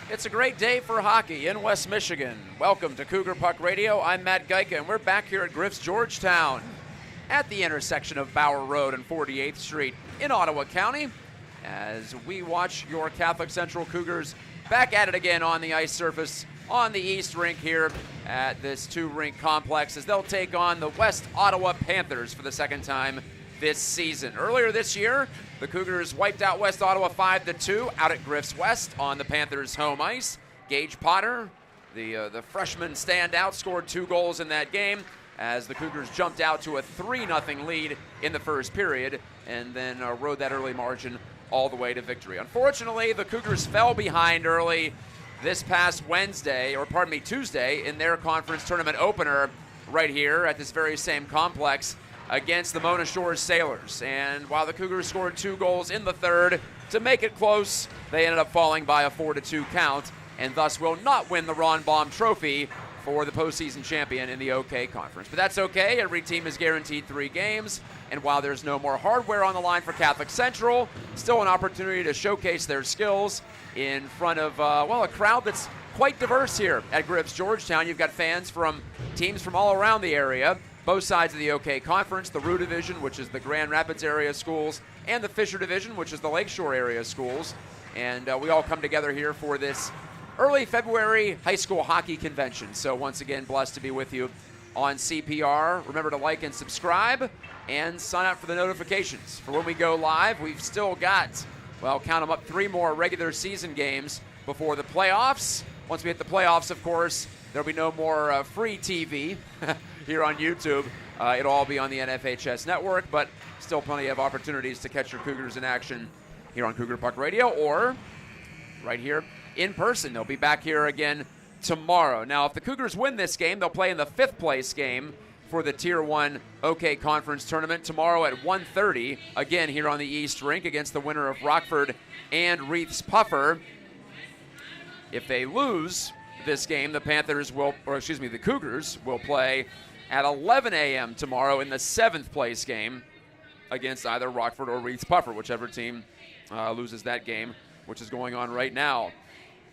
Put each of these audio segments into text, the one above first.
It's a great day for hockey in West Michigan. Welcome to Cougar Puck Radio. I'm Matt Gajtka, and we're back here at Griff's Georgetown at the intersection of Bauer Road and 48th Street in Ottawa County as we watch your Catholic Central Cougars back at it again on the ice surface on the East Rink here at this two-rink complex as they'll take on the West Ottawa Panthers for the second time this season. Earlier this year, the Cougars wiped out West Ottawa 5-2 out at Griff's West on the Panthers' home ice. Gage Potter, the freshman standout, scored 2 goals in that game as the Cougars jumped out to a 3-0 lead in the first period and then rode that early margin all the way to victory. Unfortunately, the Cougars fell behind early this past Tuesday in their conference tournament opener right here at this very same complex against the Mona Shores Sailors. And while the Cougars scored 2 goals in the third to make it close, they ended up falling by a 4-2 count and thus will not win the Ron Baum Trophy for the postseason champion in the OK Conference. But that's okay. Every team is guaranteed 3 games. And while there's no more hardware on the line for Catholic Central, still an opportunity to showcase their skills in front of, a crowd that's quite diverse here at Griff's Georgetown. You've got fans from teams from all around the area, both sides of the OK Conference, the Rue Division, which is the Grand Rapids area schools, and the Fisher Division, which is the Lakeshore area schools. And we all come together here for this early February high school hockey convention. So once again, blessed to be with you on CPR. Remember to like and subscribe and sign up for the notifications for when we go live. We've still got, count them up, 3 more regular season games before the playoffs. Once we hit the playoffs, of course, there'll be no more free TV here on YouTube. It'll all be on the NFHS network, but still plenty of opportunities to catch your Cougars in action here on Cougar Puck Radio or right here in person. They'll be back here again tomorrow. Now, if the Cougars win this game, they'll play in the 5th place game for the Tier 1 OK Conference Tournament tomorrow at 1:30, again here on the East Rink against the winner of Rockford and Reith's Puffer. If they lose this game, the Cougars will play at 11 a.m. tomorrow in the 7th place game against either Rockford or Reith's Puffer, whichever team loses that game, which is going on right now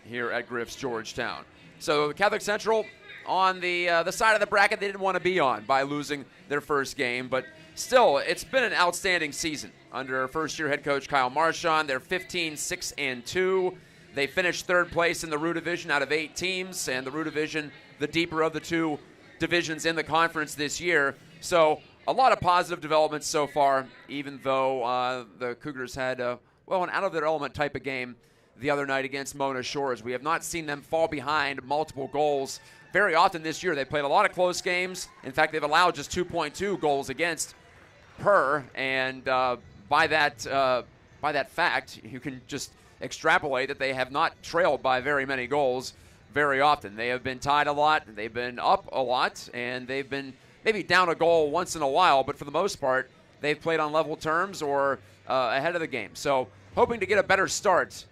here at Griff's Georgetown. So Catholic Central on the side of the bracket they didn't want to be on by losing their first game, but still, it's been an outstanding season under first-year head coach Kyle Marchand. They're 15-6-2. They finished 3rd place in the Rue Division out of 8 teams, and the Rue Division, the deeper of the 2 divisions in the conference this year. So a lot of positive developments so far, even though the Cougars had an out-of-their-element type of game the other night against Mona Shores. We have not seen them fall behind multiple goals very often this year. They played a lot of close games. In fact, they've allowed just 2.2 goals against per, and by that fact, you can just extrapolate that they have not trailed by very many goals very often. They have been tied a lot, they've been up a lot, and they've been maybe down a goal once in a while, but for the most part, they've played on level terms or ahead of the game. So hoping to get a better start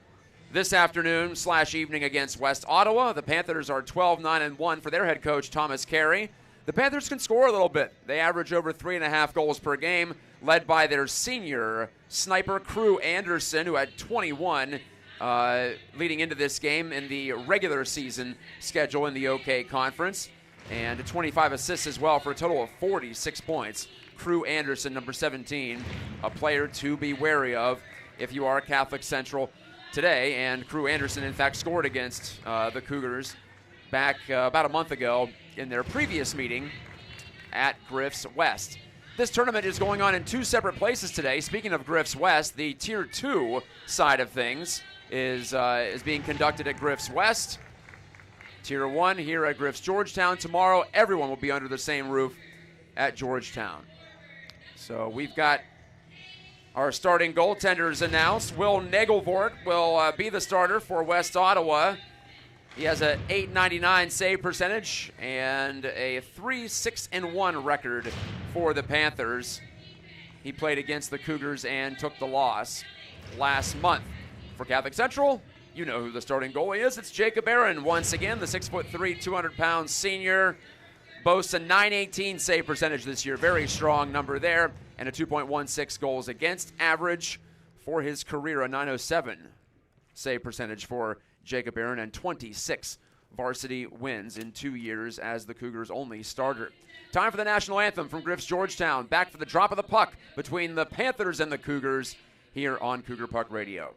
this afternoon/evening against West Ottawa. The Panthers are 12-9-1 for their head coach, Thomas Carey. The Panthers can score a little bit. They average over 3.5 goals per game, led by their senior sniper, Crew Anderson, who had 21 leading into this game in the regular season schedule in the OK Conference, and 25 assists as well for a total of 46 points. Crew Anderson, number 17, a player to be wary of if you are Catholic Central today. And Crew Anderson, in fact, scored against the Cougars back about a month ago in their previous meeting at Griff's West. This tournament is going on in 2 separate places today. Speaking of Griff's West, the Tier 2 side of things is being conducted at Griff's West. Tier 1 here at Griff's Georgetown. Tomorrow, everyone will be under the same roof at Georgetown. So we've got our starting goaltenders announced. Will Nagelvort will be the starter for West Ottawa. He has a .899 save percentage and a 3-6-1 record for the Panthers. He played against the Cougars and took the loss last month. For Catholic Central, you know who the starting goalie is. It's Jacob Aaron once again, the 6'3", 200-pound senior. Boasts a .918 save percentage this year. Very strong number there. And a 2.16 goals against average for his career, a .907 save percentage for Jacob Aaron, and 26 varsity wins in 2 years as the Cougars' only starter. Time for the national anthem from Griff's Georgetown. Back for the drop of the puck between the Panthers and the Cougars here on Cougar Puck Radio.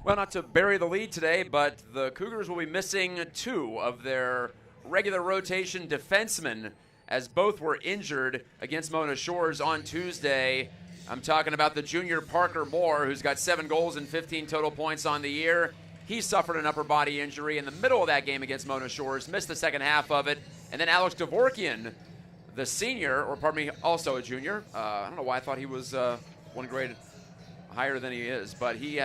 Well, not to bury the lead today, but the Cougars will be missing 2 of their regular rotation defensemen as both were injured against Mona Shores on Tuesday. I'm talking about the junior Parker Moore, who's got 7 goals and 15 total points on the year. He suffered an upper body injury in the middle of that game against Mona Shores, missed the second half of it. And then Alex Dvorkian, the senior, or pardon me, also a junior. I don't know why I thought he was one grade higher than he is, but he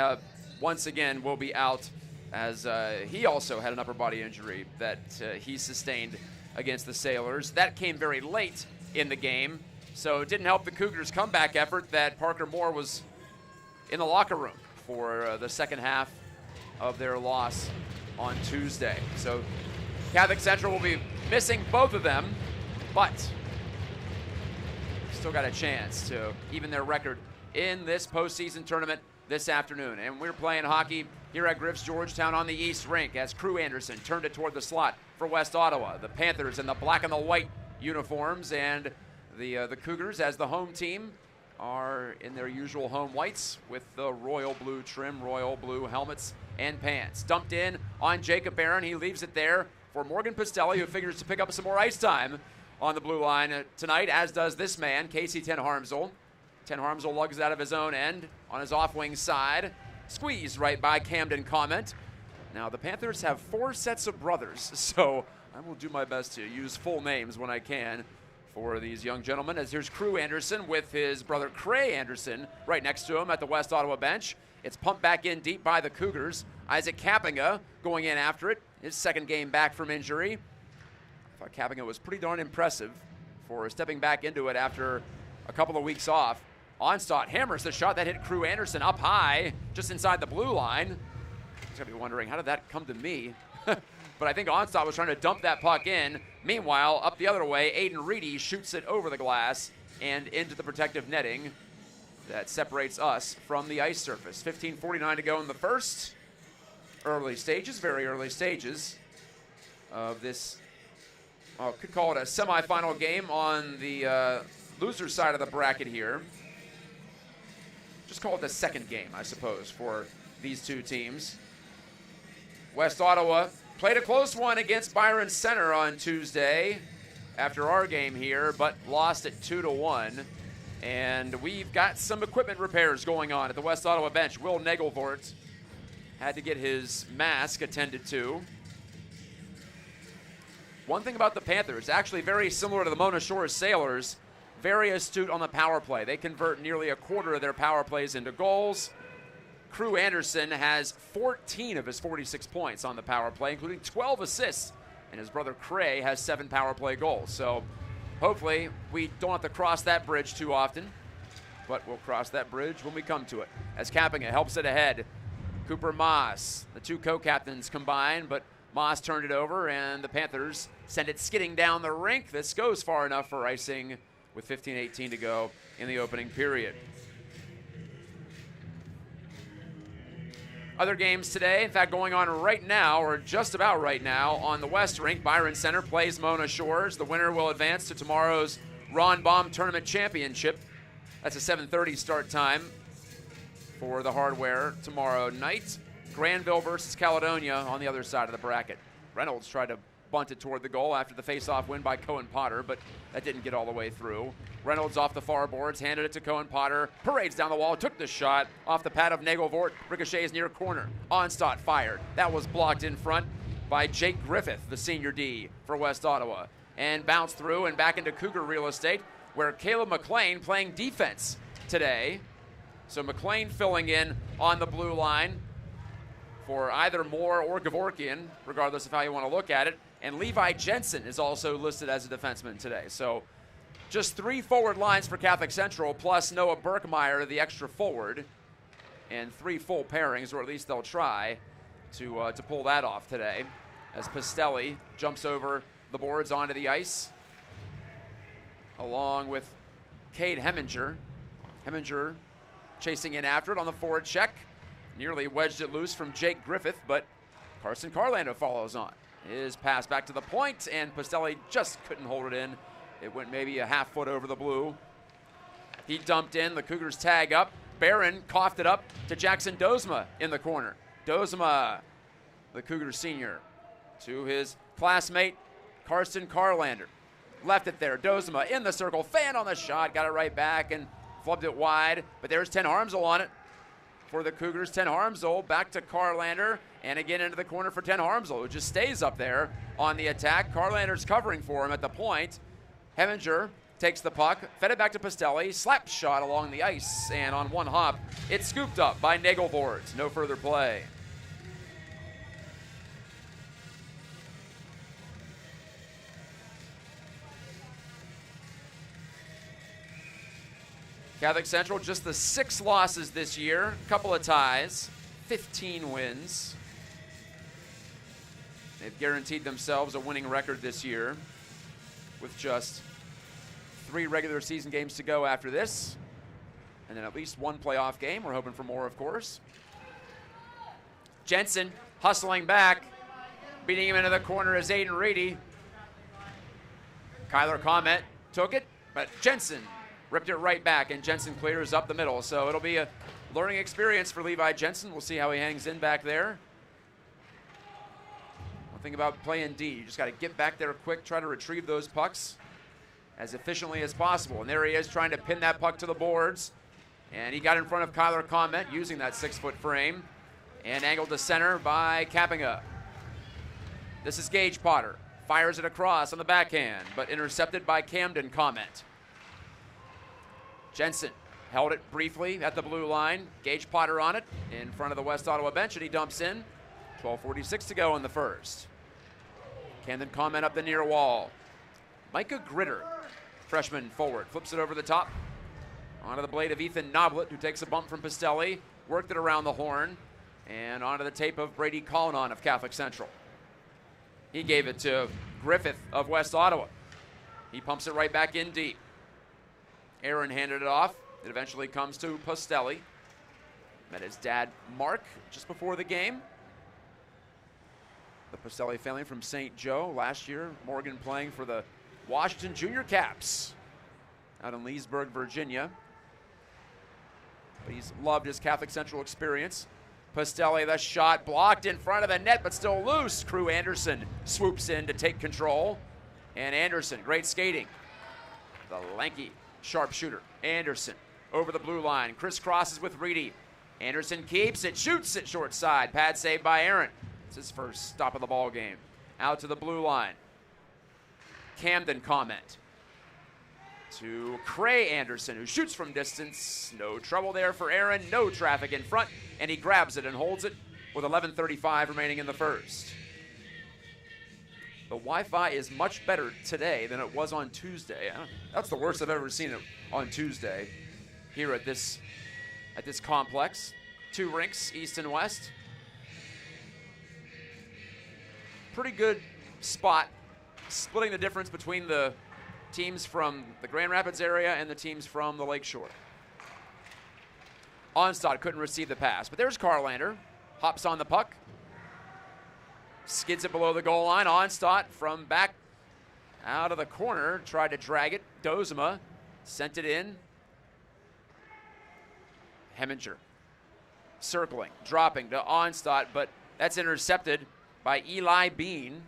once again will be out as he also had an upper body injury that he sustained against the Sailors. That came very late in the game, so it didn't help the Cougars' comeback effort that Parker Moore was in the locker room for the second half of their loss on Tuesday. So Catholic Central will be missing both of them, but still got a chance to even their record in this postseason tournament this afternoon. And we're playing hockey here at Griff's Georgetown on the East Rink as Crew Anderson turned it toward the slot for West Ottawa. The Panthers in the black and the white uniforms, and the Cougars as the home team are in their usual home whites with the royal blue trim, royal blue helmets and pants. Dumped in on Jacob Aaron. He leaves it there for Morgan Pistelli, who figures to pick up some more ice time on the blue line tonight, as does this man, Casey Ten Harmsel. Ten Harmsel lugs it out of his own end on his off-wing side. Squeezed right by Camden Comment. Now, the Panthers have 4 sets of brothers, so I will do my best to use full names when I can for these young gentlemen, as here's Crew Anderson with his brother Cray Anderson right next to him at the West Ottawa bench. It's pumped back in deep by the Cougars. Isaac Kappinga going in after it, his second game back from injury. I thought Kappinga was pretty darn impressive for stepping back into it after a couple of weeks off. Onstad hammers the shot that hit Crew Anderson up high, just inside the blue line. He's gonna be wondering, how did that come to me? But I think Onstad was trying to dump that puck in. Meanwhile, up the other way, Aiden Reedy shoots it over the glass and into the protective netting that separates us from the ice surface. 15:49 to go in the first. Early stages, very early stages of this, could call it a semifinal game on the loser side of the bracket here. Just call it the second game, I suppose, for these two teams. West Ottawa played a close one against Byron Center on Tuesday after our game here, but lost it 2-1. And we've got some equipment repairs going on at the West Ottawa bench. Will Nagelvort had to get his mask attended to. One thing about the Panthers, actually very similar to the Mona Shores Sailors, very astute on the power play. They convert nearly a quarter of their power plays into goals. Crew Anderson has 14 of his 46 points on the power play, including 12 assists, and his brother Cray has 7 power play goals. So hopefully we don't have to cross that bridge too often, but we'll cross that bridge when we come to it. As Kappinga helps it ahead, Cooper Moss, the two co-captains combined, but Moss turned it over, and the Panthers send it skidding down the rink. This goes far enough for icing with 15:18 to go in the opening period. Other games today, in fact, going on right now, or just about right now, on the West Rink. Byron Center plays Mona Shores. The winner will advance to tomorrow's Ron Baum Tournament Championship. That's a 7:30 start time for the hardware tomorrow night. Granville versus Caledonia on the other side of the bracket. Reynolds tried to bunt it toward the goal after the face-off win by Cohen Potter, but that didn't get all the way through. Reynolds off the far boards, handed it to Cohen Potter, parades down the wall, took the shot off the pad of Nagelvort, ricochets near corner. Onstadt fired. That was blocked in front by Jake Griffith, the senior D for West Ottawa, and bounced through and back into Cougar real estate, where Caleb McLean playing defense today. So McLean filling in on the blue line for either Moore or Gavorkian, regardless of how you want to look at it. And Levi Jensen is also listed as a defenseman today. So just 3 forward lines for Catholic Central, plus Noah Berkmeyer, the extra forward, and 3 full pairings, or at least they'll try to pull that off today, as Pastelli jumps over the boards onto the ice, along with Cade Heminger. Heminger chasing in after it on the forward check. Nearly wedged it loose from Jake Griffith, but Carson Carlando follows on. His pass back to the point, and Pastelli just couldn't hold it in. It went maybe a half foot over the blue. He dumped in, the Cougars tag up. Barron coughed it up to Jackson Dozma in the corner. Dozma, the Cougars senior, to his classmate Carson Carlander. Left it there, Dozma in the circle, fan on the shot, got it right back and flubbed it wide, but there's Ten Harmsel on it for the Cougars. Ten Harmsel back to Carlander, and again into the corner for Ten Harmsel, who just stays up there on the attack. Carlander's covering for him at the point. Heminger takes the puck, fed it back to Pastelli, slap shot along the ice, and on one hop, it's scooped up by Nagelvort. No further play. Catholic Central, just the 6 losses this year, a couple of ties, 15 wins. They've guaranteed themselves a winning record this year with just 3 regular season games to go after this, and then at least 1 playoff game. We're hoping for more, of course. Jensen hustling back, beating him into the corner is Aiden Reedy. Kyler Comet took it, but Jensen ripped it right back, and Jensen clears up the middle. So it'll be a learning experience for Levi Jensen. We'll see how he hangs in back there. One thing about playing D, you just got to get back there quick, try to retrieve those pucks as efficiently as possible. And there he is trying to pin that puck to the boards. And he got in front of Kyler Comet using that 6-foot frame, and angled to center by Kappinga. This is Gage Potter. Fires it across on the backhand, but intercepted by Camden Comet. Jensen held it briefly at the blue line. Gage Potter on it in front of the West Ottawa bench, and he dumps in. 12:46 to go in the first. Camden Comet up the near wall. Micah Gritter, freshman forward, flips it over the top onto the blade of Ethan Noblet, who takes a bump from Pastelli, worked it around the horn, and onto the tape of Brady Collinon of Catholic Central. He gave it to Griffith of West Ottawa. He pumps it right back in deep. Aaron handed it off. It eventually comes to Pastelli. Met his dad, Mark, just before the game. The Pastelli family from St. Joe. Last year, Morgan playing for the Washington Junior Caps out in Leesburg, Virginia. But he's loved his Catholic Central experience. Pastelli, the shot blocked in front of the net, but still loose. Crew Anderson swoops in to take control. And Anderson, great skating. The lanky sharpshooter, Anderson, over the blue line. Crisscrosses with Reedy. Anderson keeps it, shoots it short side. Pad saved by Aaron. It's his first stop of the ball game. Out to the blue line. Camden Comet to Cray Anderson, who shoots from distance. No trouble there for Aaron, no traffic in front, and he grabs it and holds it with 11:35 remaining in the first. The Wi-Fi is much better today than it was on Tuesday. That's the worst I've ever seen it on Tuesday here at this complex. 2 rinks, east and west. Pretty good spot, splitting the difference between the teams from the Grand Rapids area and the teams from the Lakeshore. Onstad couldn't receive the pass, but there's Carlander. Hops on the puck. Skids it below the goal line. Onstad from back out of the corner. Tried to drag it. Dozema sent it in. Heminger circling, dropping to Onstad, but that's intercepted by Eli Bean.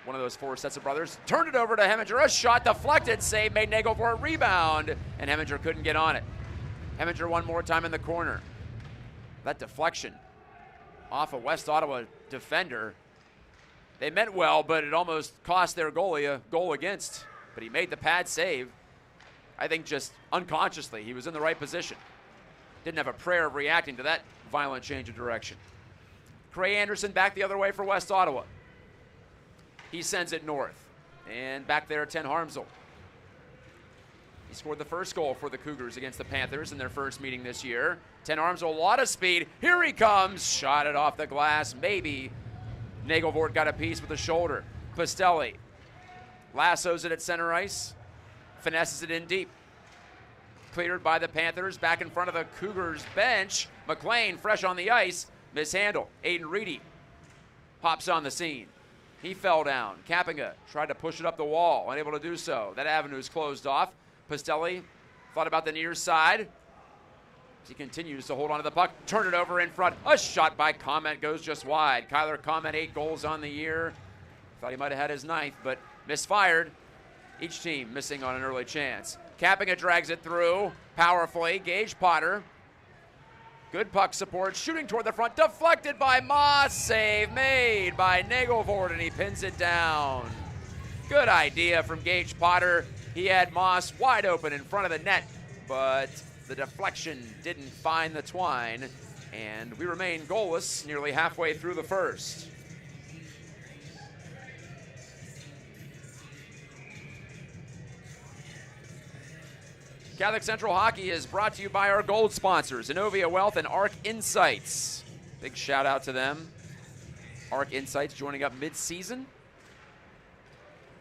One of those 4 sets of brothers. Turned it over to Heminger. A shot deflected. Save made Nagel for a rebound, and Heminger couldn't get on it. Heminger one more time in the corner. That deflection off a West Ottawa defender. They meant well, but it almost cost their goalie a goal against. But he made the pad save. I think just unconsciously, he was in the right position. Didn't have a prayer of reacting to that violent change of direction. Cray Anderson back the other way for West Ottawa. He sends it north. And back there, Ten Harmsel. He scored the first goal for the Cougars against the Panthers in their first meeting this year. Ten Harmsel, a lot of speed. Here he comes. Shot it off the glass. Maybe Nagelvoort got a piece with the shoulder. Pistelli lassos it at center ice. Finesses it in deep. Cleared by the Panthers. Back in front of the Cougars bench. McLean fresh on the ice. Mishandled. Aiden Reedy hops on the scene. He fell down. Kappinga tried to push it up the wall, unable to do so. That avenue is closed off. Pistelli thought about the near side. He continues to hold on to the puck. Turn it over in front. A shot by Comment goes just wide. Kyler Comment, 8 goals on the year. Thought he might have had his 9th, but misfired. Each team missing on an early chance. Kappinga drags it through powerfully. Gage Potter. Good puck support, shooting toward the front, deflected by Moss, save made by Nagelvoort, and he pins it down. Good idea from Gage Potter. He had Moss wide open in front of the net, but the deflection didn't find the twine, and we remain goalless nearly halfway through the first. Catholic Central Hockey is brought to you by our gold sponsors, Innovia Wealth and Arc Insights. Big shout out to them. Arc Insights joining up mid-season,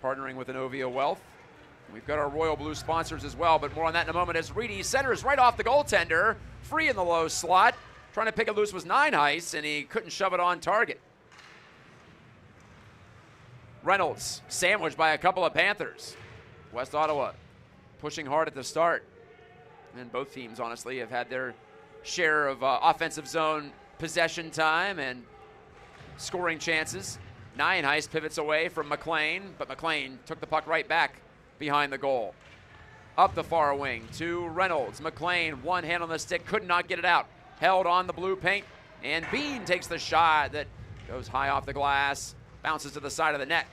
partnering with Innovia Wealth. We've got our Royal Blue sponsors as well, but more on that in a moment as Reedy centers right off the goaltender, free in the low slot. Trying to pick it loose was Nineheis, and he couldn't shove it on target. Reynolds sandwiched by a couple of Panthers. West Ottawa pushing hard at the start. And both teams, honestly, have had their share of offensive zone possession time and scoring chances. Nienhuis pivots away from McLean, but McLean took the puck right back behind the goal. Up the far wing to Reynolds. McLean, one hand on the stick, could not get it out. Held on the blue paint, and Bean takes the shot that goes high off the glass, bounces to the side of the net.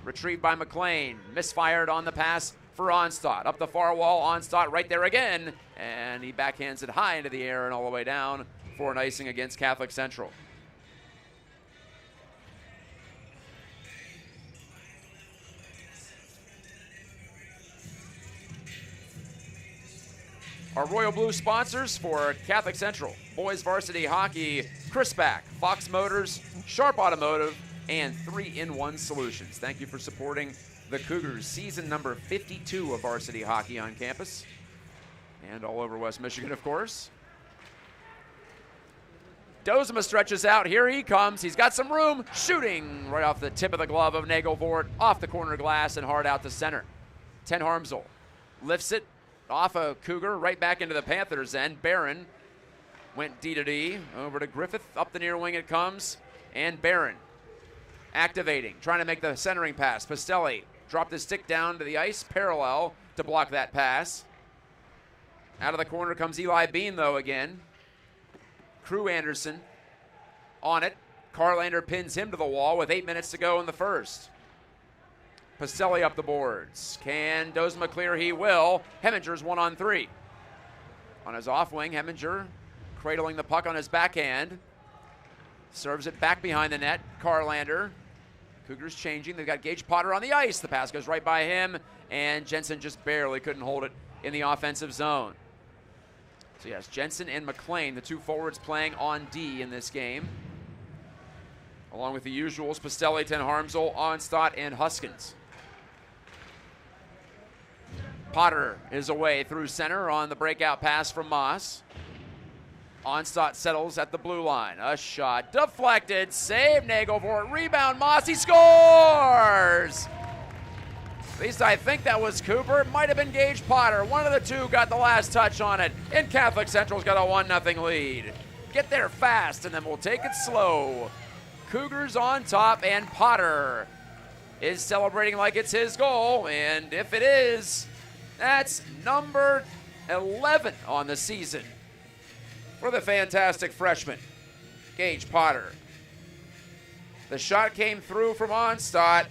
Retrieved by McLean, misfired on the pass for Onstad. Up the far wall, Onstad right there again, and he backhands it high into the air and all the way down for an icing against Catholic Central. Our Royal Blue sponsors for Catholic Central, Boys Varsity Hockey, Chrisback, Fox Motors, Sharp Automotive, and 3-in-1 Solutions. Thank you for supporting the Cougars, season number 52 of varsity hockey on campus and all over West Michigan, of course. Dozema stretches out. Here he comes. He's got some room. Shooting right off the tip of the glove of Nagelvoort, off the corner glass and hard out to center. Ten Harmsel lifts it off a Cougar, right back into the Panthers' end. Barron went D-to-D over to Griffith. Up the near wing it comes, and Barron activating, trying to make the centering pass. Pistelli dropped his stick down to the ice, parallel to block that pass. Out of the corner comes Eli Bean, though, again. Crew Anderson on it. Carlander pins him to the wall with 8 minutes to go in the first. Pastelli up the boards. Can Dozema clear? He will. Hemminger's 1-on-3. On his off wing, Hemminger cradling the puck on his backhand. Serves it back behind the net. Carlander. Cougars changing. They've got Gage Potter on the ice. The pass goes right by him, and Jensen just barely couldn't hold it in the offensive zone. So yes, Jensen and McLean, the two forwards playing on D in this game. Along with the usuals, Pastelli, Ten Harmsel, Onstad, and Huskins. Potter is away through center on the breakout pass from Moss. Onstad settles at the blue line. A shot deflected, save Nagelvort, rebound Moss, he scores! At least I think that was Cooper. It might have been Gage Potter. One of the two got the last touch on it, and Catholic Central's got a 1-0 lead. Get there fast, and then we'll take it slow. Cougars on top, and Potter is celebrating like it's his goal, and if it is, that's number 11 on the season for the fantastic freshman, Gage Potter. The shot came through from Onstad,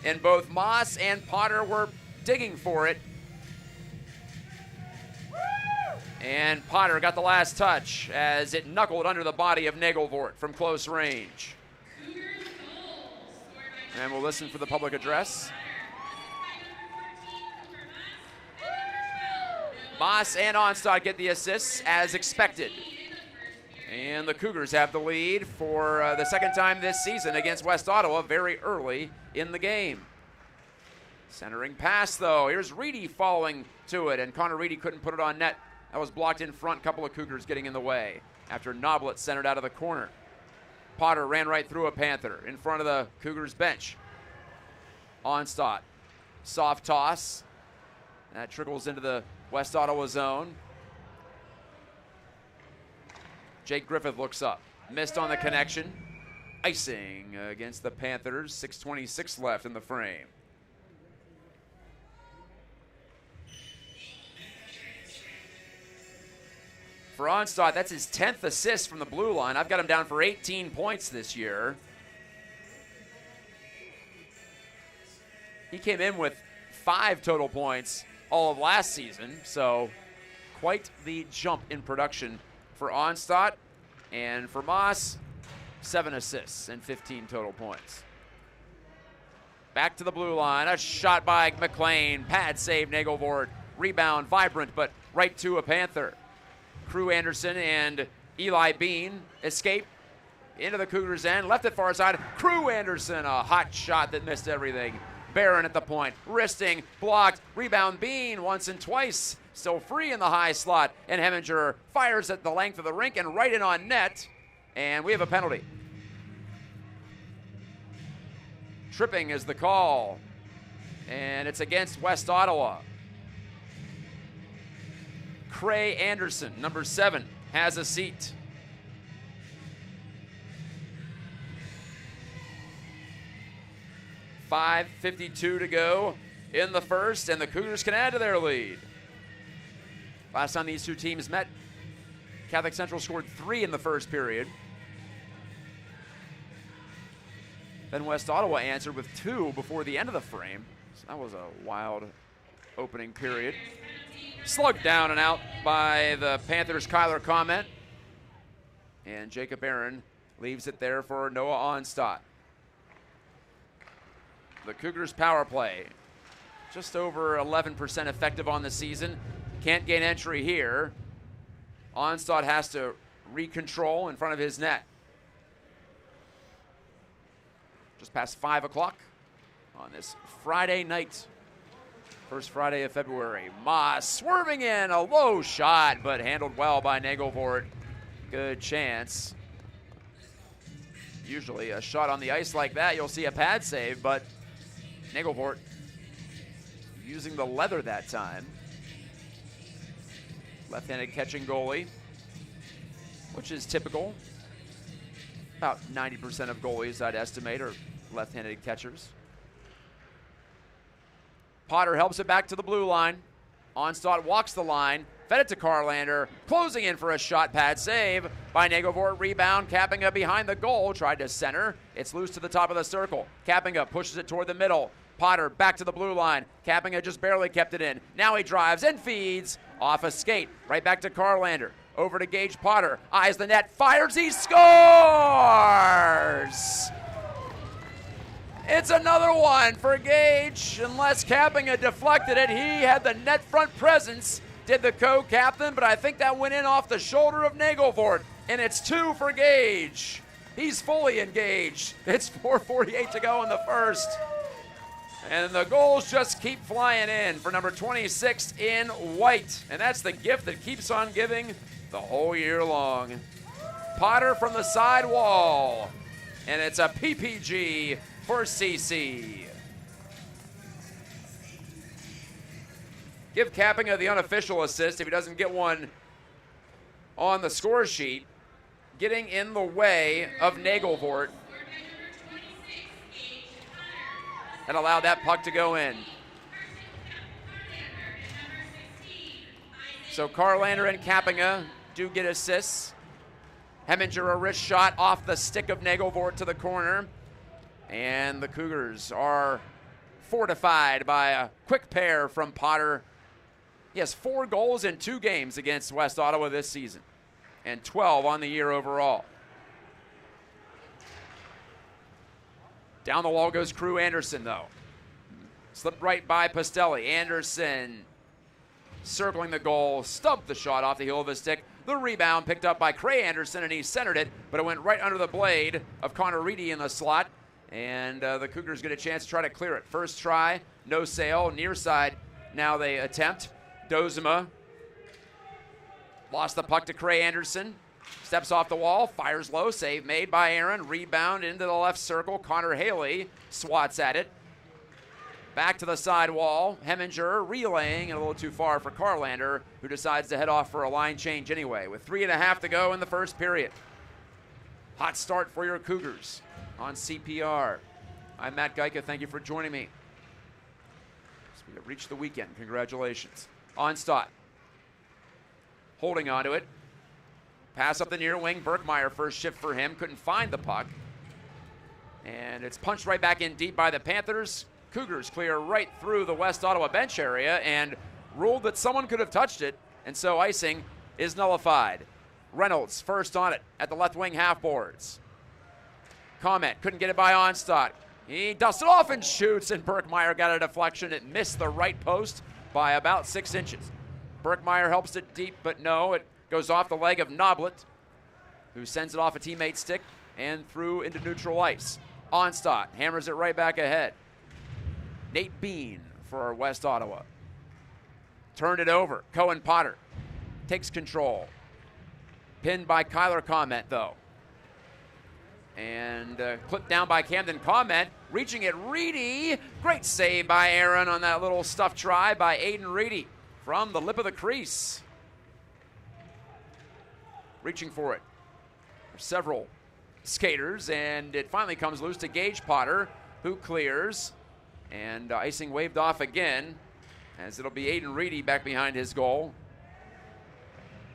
and both Moss and Potter were digging for it. And Potter got the last touch as it knuckled under the body of Nagelvort from close range. And we'll listen for the public address. Moss and Onstad get the assists as expected. And the Cougars have the lead for the second time this season against West Ottawa very early in the game. Centering pass, though. Here's Reedy following to it, and Connor Reedy couldn't put it on net. That was blocked in front. Couple of Cougars getting in the way after Noblet centered out of the corner. Potter ran right through a Panther in front of the Cougars bench. Onstad. Soft toss. That trickles into the West Ottawa zone. Jake Griffith looks up. Missed on the connection. Icing against the Panthers. 6:26 left in the frame. For Onstad, that's his 10th assist from the blue line. I've got him down for 18 points this year. He came in with 5 total points all of last season, so quite the jump in production for Onstad. And for Moss, 7 assists and 15 total points. Back to the blue line, a shot by McLean, pad save Nagelvort, rebound Vibrant, but right to a Panther. Crew Anderson and Eli Bean escape into the Cougars' end, left it far side. Crew Anderson, a hot shot that missed everything. Barron at the point, wristing, blocked, rebound Bean once and twice, still free in the high slot, and Hemminger fires at the length of the rink and right in on net, and we have a penalty. Tripping is the call, and it's against West Ottawa. Cray Anderson, number 7, has a seat. .552 to go in the first, and the Cougars can add to their lead. Last time these two teams met, Catholic Central scored 3 in the first period. Then West Ottawa answered with 2 before the end of the frame. So that was a wild opening period. Slugged down and out by the Panthers' Kyler Comment. And Jacob Aaron leaves it there for Noah Onstad. The Cougars' power play, just over 11% effective on the season. Can't gain entry here. Onstad has to recontrol in front of his net. Just past 5 o'clock on this Friday night. First Friday of February. Moss swerving in, a low shot, but handled well by Nagelvort. Good chance. Usually a shot on the ice like that, you'll see a pad save, but Nagelvort using the leather that time. Left-handed catching goalie, which is typical. About 90% of goalies, I'd estimate, are left-handed catchers. Potter helps it back to the blue line. Onstad walks the line, fed it to Carlander, closing in for a shot, pad save by Nagelvort. Rebound, Kappinga behind the goal, tried to center. It's loose to the top of the circle. Kappinga pushes it toward the middle. Potter back to the blue line. Kapinga just barely kept it in. Now he drives and feeds off a skate. Right back to Carlander. Over to Gage Potter. Eyes the net. Fires. He scores! It's another one for Gage. Unless Kapinga deflected it, he had the net front presence. Did the co-captain, but I think that went in off the shoulder of Nagelvoort. And it's 2 for Gage. He's fully engaged. It's 4:48 to go in the first. And the goals just keep flying in for number 26 in white. And that's the gift that keeps on giving the whole year long. Potter from the side wall. And it's a PPG for CC. Give Kapinga the unofficial assist if he doesn't get one on the score sheet. Getting in the way of Nagelvoort. And allow that puck to go in. So Carlander and Kapinga do get assists. Heminger a wrist shot off the stick of Nagelvoort to the corner. And the Cougars are fortified by a quick pair from Potter. He has 4 goals in 2 games against West Ottawa this season. And 12 on the year overall. Down the wall goes Crew Anderson, though. Slipped right by Pastelli. Anderson circling the goal, stubbed the shot off the heel of his stick. The rebound picked up by Cray Anderson, and he centered it, but it went right under the blade of Connor Reedy in the slot. And the Cougars get a chance to try to clear it. First try, no sail, near side. Now they attempt. Dozema lost the puck to Cray Anderson. Steps off the wall, fires low, save made by Aaron. Rebound into the left circle. Connor Haley swats at it. Back to the side wall. Heminger relaying and a little too far for Carlander, who decides to head off for a line change anyway, with 3.5 to go in the first period. Hot start for your Cougars on CPR. I'm Matt Gajtka. Thank you for joining me. So we have reached the weekend. Congratulations. Onstad. Holding onto it. Pass up the near wing. Berkmeyer first shift for him. Couldn't find the puck. And it's punched right back in deep by the Panthers. Cougars clear right through the West Ottawa bench area and ruled that someone could have touched it, and so icing is nullified. Reynolds first on it at the left wing half boards. Comment couldn't get it by Onstad. He dusts it off and shoots, and Berkmeyer got a deflection. It missed the right post by about 6 inches. Berkmeyer helps it deep, but no, it goes off the leg of Noblet, who sends it off a teammate's stick and through into neutral ice. Onstad hammers it right back ahead. Nate Bean for West Ottawa. Turned it over. Cohen Potter takes control. Pinned by Kyler Comment, though. And clipped down by Camden Comment. Reaching it, Reedy. Great save by Aaron on that little stuff try by Aiden Reedy from the lip of the crease. Reaching for it. There's several skaters, and it finally comes loose to Gage Potter, who clears. And icing waved off again, as it'll be Aiden Reedy back behind his goal.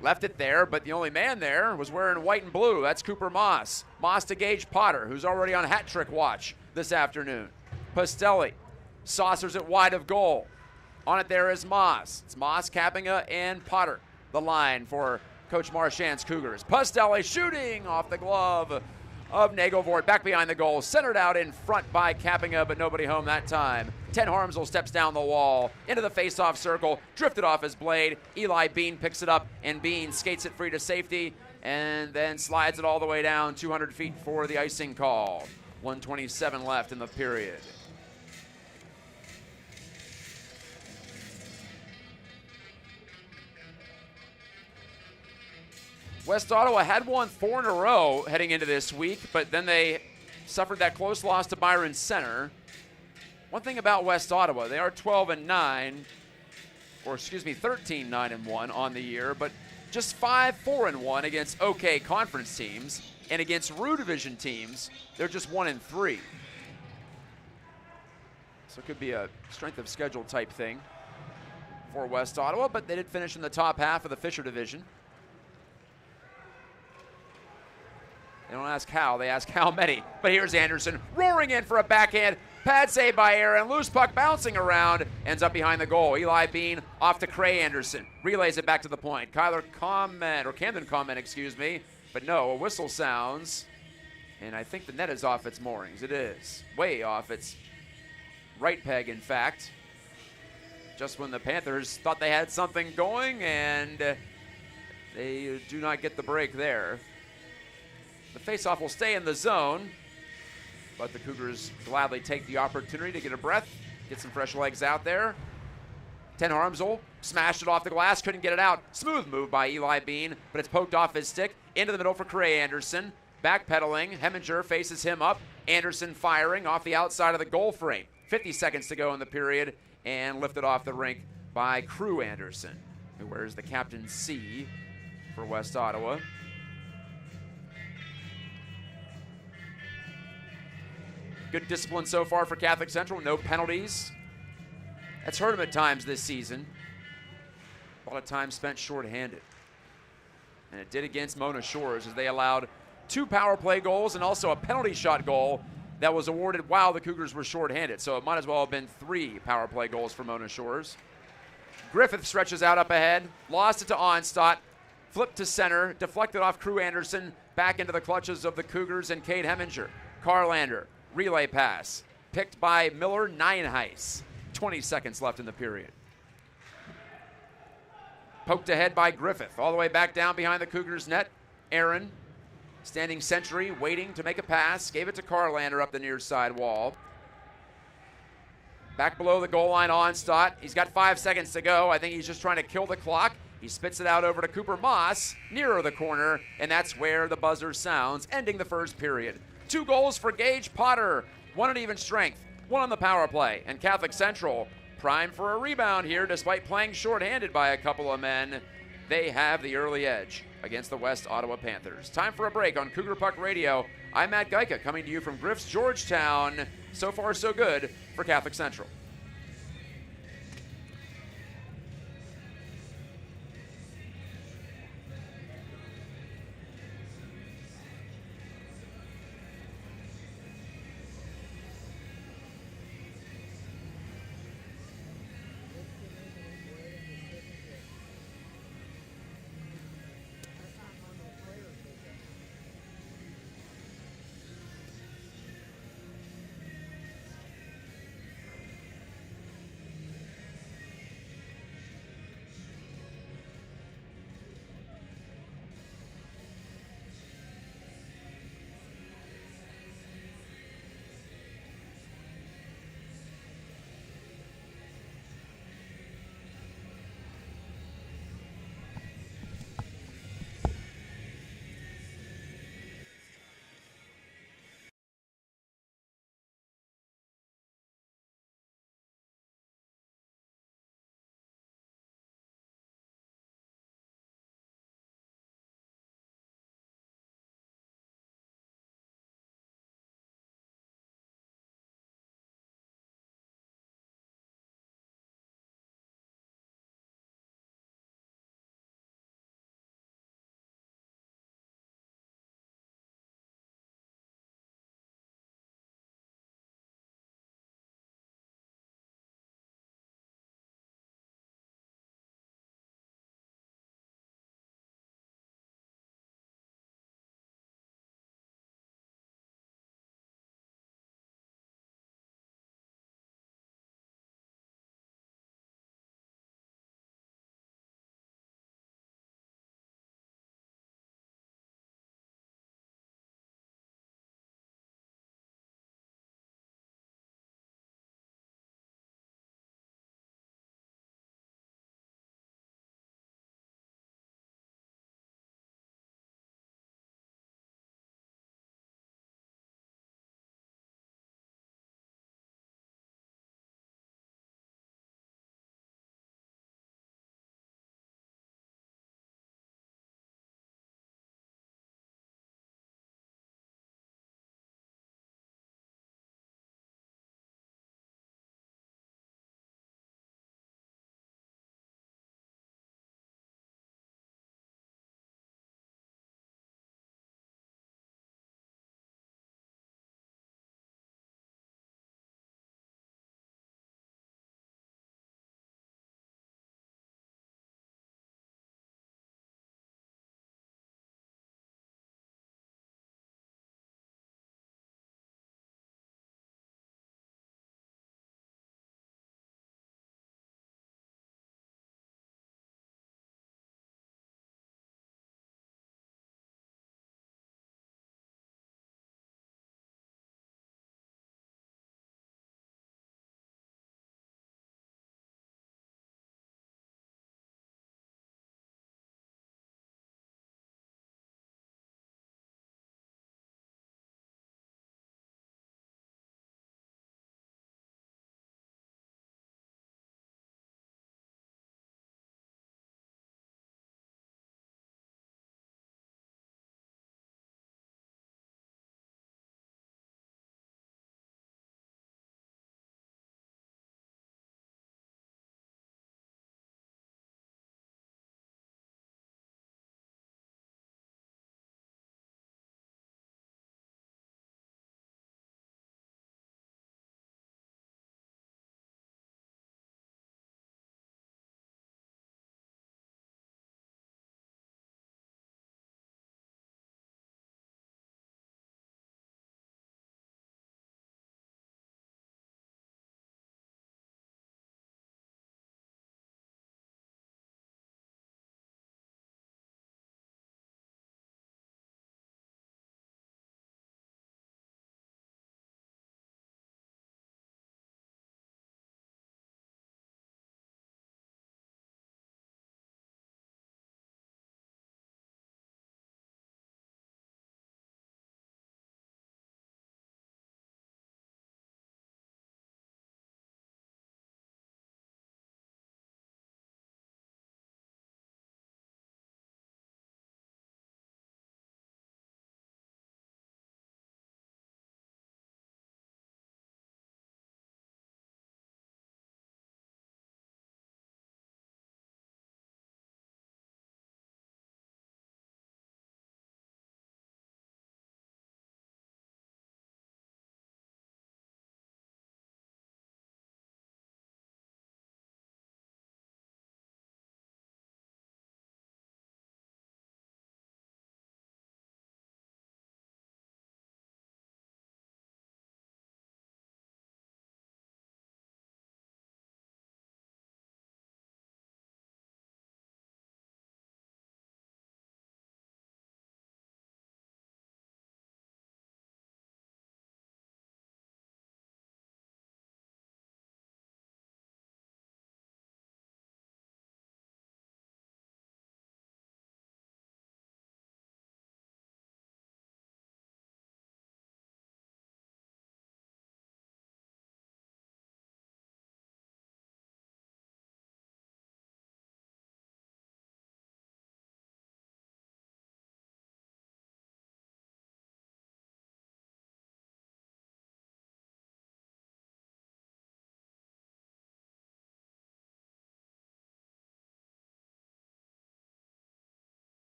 Left it there, but the only man there was wearing white and blue. That's Cooper Moss. Moss to Gage Potter, who's already on hat trick watch this afternoon. Pastelli saucers it wide of goal. On it there is Moss. It's Moss, Kapinga, and Potter. The line for Coach Marchand's Cougars. Pastelli shooting off the glove of Nagelvoort, back behind the goal, centered out in front by Kapinga, but nobody home that time. Ten Harmsel steps down the wall, into the face-off circle, drifted off his blade. Eli Bean picks it up, and Bean skates it free to safety, and then slides it all the way down 200 feet for the icing call. 1:27 left in the period. West Ottawa had won 4 in a row heading into this week, but then they suffered that close loss to Byron Center. One thing about West Ottawa, they are 12-9, or excuse me, 13-9-1 on the year, but just 5-4-1 against okay conference teams, and against Rue Division teams, they're just 1-3. So it could be a strength of schedule type thing for West Ottawa, but they did finish in the top half of the Fisher Division. They don't ask how, they ask how many. But here's Anderson roaring in for a backhand Pad save by Aaron. Loose puck bouncing around. Ends up behind the goal. Eli Bean off to Cray Anderson. Relays it back to the point. Camden comment, excuse me. But no, a whistle sounds. And I think the net is off its moorings. It is. Way off its right peg, in fact. Just when the Panthers thought they had something going, and they do not get the break there. The faceoff will stay in the zone, but the Cougars gladly take the opportunity to get a breath, get some fresh legs out there. Ten Harmsel smashed it off the glass, couldn't get it out. Smooth move by Eli Bean, but it's poked off his stick. Into the middle for Cray Anderson. Backpedaling, Heminger faces him up. Anderson firing off the outside of the goal frame. 50 seconds to go in the period, and lifted off the rink by Crew Anderson, who wears the captain C for West Ottawa. Good discipline so far for Catholic Central, no penalties. That's hurt him at times this season. A lot of time spent shorthanded. And it did against Mona Shores as they allowed 2 power play goals and also a penalty shot goal that was awarded while the Cougars were shorthanded. So it might as well have been 3 power play goals for Mona Shores. Griffith stretches out up ahead, lost it to Onstadt, flipped to center, deflected off Crew Anderson, back into the clutches of the Cougars and Cade Heminger. Carlander, relay pass, picked by Miller Nienhuis. 20 seconds left in the period. Poked ahead by Griffith, all the way back down behind the Cougars' net. Aaron, standing sentry, waiting to make a pass, gave it to Carlander up the near side wall. Back below the goal line, Onstadt. He's got 5 seconds to go. I think he's just trying to kill the clock. He spits it out over to Cooper Moss, nearer the corner, and that's where the buzzer sounds, ending the first period. 2 goals for Gage Potter, 1 at even strength, 1 on the power play, and Catholic Central primed for a rebound here despite playing shorthanded by a couple of men. They have the early edge against the West Ottawa Panthers. Time for a break on Cougar Puck Radio. I'm Matt Gajtka coming to you from Griff's Georgetown. So far, so good for Catholic Central.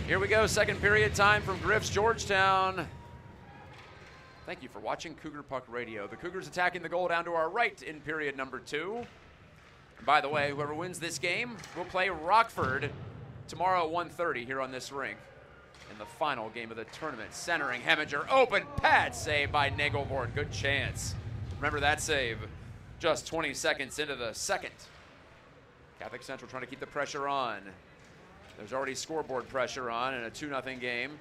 Here we go, second period time from Griff's Georgetown. Thank you for watching Cougar Puck Radio. The Cougars attacking the goal down to our right in period number 2. And by the way, whoever wins this game will play Rockford tomorrow at 1:30 here on this rink in the final game of the tournament. Centering Heminger, open pad save by Nagelvort. Good chance. Remember that save just 20 seconds into the second. Catholic Central trying to keep the pressure on. There's already scoreboard pressure on in a 2-0 game.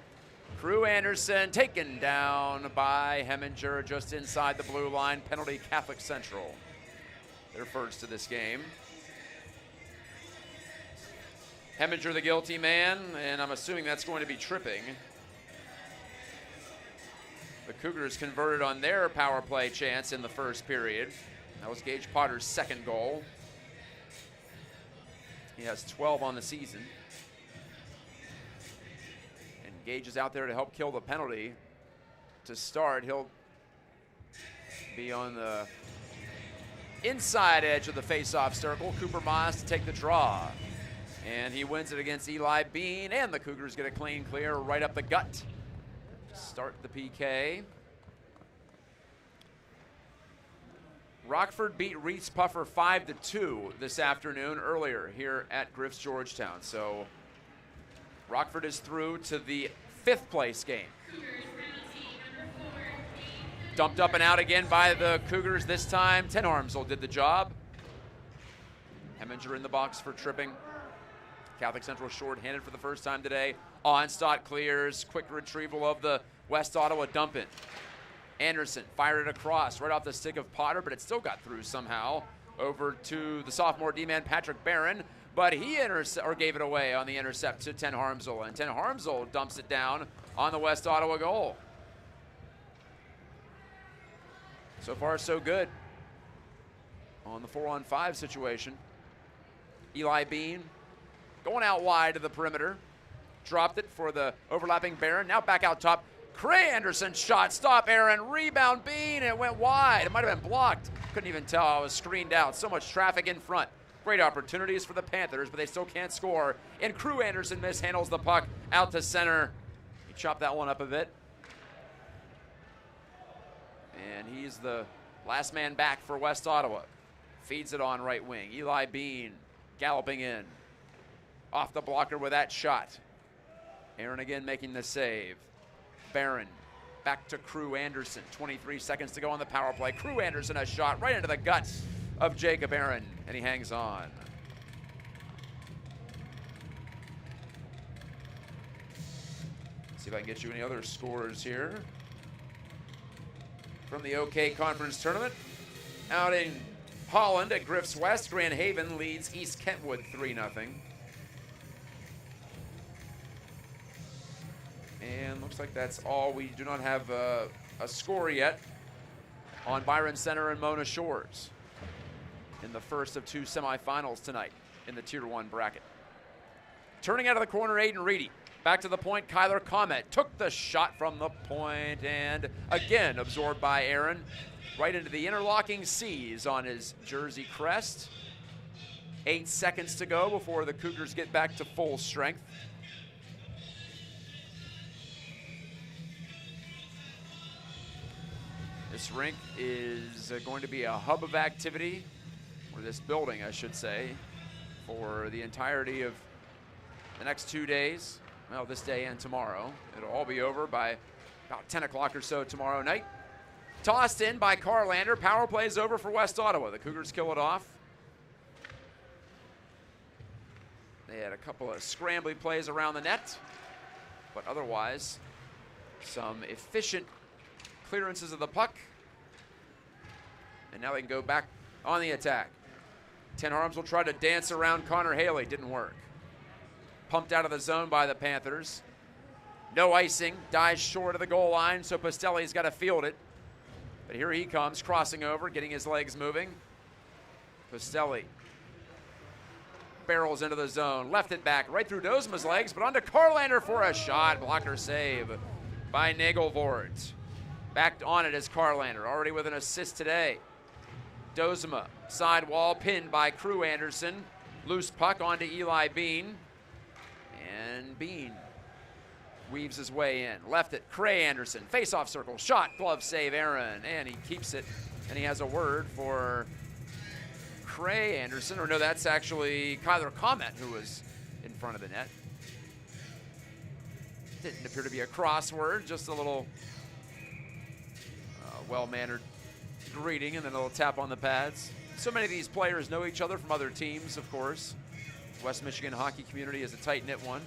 Crew Anderson taken down by Heminger just inside the blue line. Penalty Catholic Central. Their first to this game. Heminger the guilty man, and I'm assuming that's going to be tripping. The Cougars converted on their power play chance in the first period. That was Gage Potter's second goal. He has 12 on the season. And Gage is out there to help kill the penalty. To start, he'll be on the inside edge of the face-off circle. Cooper Moss to take the draw. And he wins it against Eli Bean, and the Cougars get a clean clear right up the gut. Start the PK. Rockford beat Reese Puffer 5-2 this afternoon earlier here at Griff's Georgetown. So Rockford is through to the 5th place game. Dumped up and out again by the Cougars this time. Ten Harmsel did the job. Heminger in the box for tripping. Catholic Central short-handed for the first time today. Onstadt clears. Quick retrieval of the West Ottawa dump-in. Anderson fired it across right off the stick of Potter, but it still got through somehow over to the sophomore D-man Patrick Barron, but he gave it away on the intercept to Ten Harmsel, and Ten Harmsel dumps it down on the West Ottawa goal. So far, so good on the 4-on-5 situation. Eli Bean going out wide to the perimeter. Dropped it for the overlapping Barron. Now back out top. Cray Anderson shot. Stop, Aaron. Rebound, Bean. It went wide. It might have been blocked. Couldn't even tell. I was screened out. So much traffic in front. Great opportunities for the Panthers, but they still can't score. And Crew Anderson mishandles the puck out to center. He chopped that one up a bit. And he's the last man back for West Ottawa. Feeds it on right wing. Eli Bean galloping in. Off the blocker with that shot. Aaron again making the save. Barron back to Crew Anderson. 23 seconds to go on the power play. Crew Anderson a shot right into the gut of Jacob Aaron, and he hangs on. See if I can get you any other scores here from the OK Conference Tournament. Out in Holland at Griff's West, Grand Haven leads East Kentwood 3-0. And looks like that's all. We do not have a score yet on Byron Center and Mona Shores in the first of 2 semifinals tonight in the Tier 1 bracket. Turning out of the corner, Aiden Reedy. Back to the point, Kyler Comet took the shot from the point and again absorbed by Aaron. Right into the interlocking C's on his jersey crest. 8 seconds to go before the Cougars get back to full strength. This rink is going to be a hub of activity, or this building, I should say, for the entirety of the next 2 days. Well, this day and tomorrow. It'll all be over by about 10 o'clock or so tomorrow night. Tossed in by Carlander. Power play is over for West Ottawa. The Cougars kill it off. They had a couple of scrambly plays around the net, but otherwise, some efficient clearances of the puck. And now they can go back on the attack. Ten Harmsel tried to dance around Connor Haley. Didn't work. Pumped out of the zone by the Panthers. No icing. Dies short of the goal line, so Pastelli's got to field it. But here he comes, crossing over, getting his legs moving. Pastelli barrels into the zone. Left it back right through Dozma's legs, but onto Carlander for a shot. Blocker save by Nagelvort. Back on it is Carlander, already with an assist today. Dozma, sidewall, pinned by Crew Anderson. Loose puck onto Eli Bean. And Bean weaves his way in. Left it, Cray Anderson. Face-off circle, shot, glove save, Aaron. And he keeps it, and he has a word for Cray Anderson. Or no, that's actually Kyler Comet who was in front of the net. Didn't appear to be a crossword, just a little well-mannered greeting and then a little tap on the pads. So many of these players know each other from other teams, of course. West Michigan hockey community is a tight-knit one.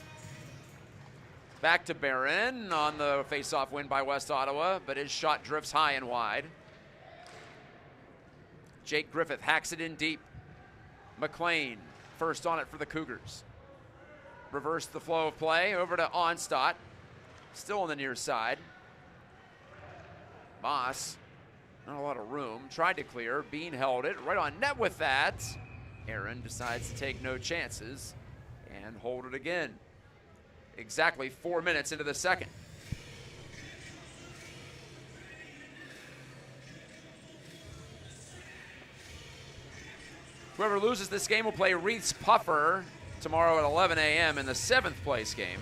Back to Barron on the face-off win by West Ottawa, but his shot drifts high and wide. Jake Griffith hacks it in deep. McLean first on it for the Cougars. Reversed the flow of play over to Onstadt. Still on the near side. Moss, not a lot of room. Tried to clear. Bean held it right on net with that. Aaron decides to take no chances and hold it again. Exactly 4 minutes into the second. Whoever loses this game will play Reith's Puffer tomorrow at 11 a.m. in the 7th place game.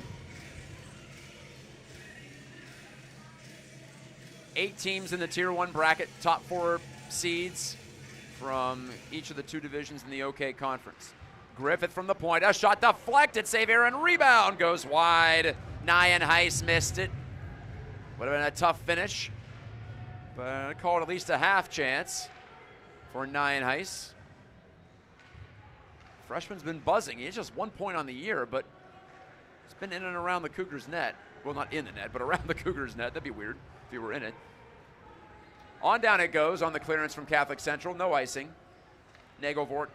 8 teams in the Tier 1 bracket, top 4 seeds from each of the 2 divisions in the OK Conference. Griffith from the point, a shot deflected, save Aaron, rebound goes wide. Nienhuis missed it. Would have been a tough finish, but I called at least a half chance for Nienhuis. Freshman's been buzzing. He has just 1 point on the year, but he's been in and around the Cougars' net. Well, not in the net, but around the Cougars' net. That'd be weird if he were in it. On down it goes on the clearance from Catholic Central. No icing. Nagelvort,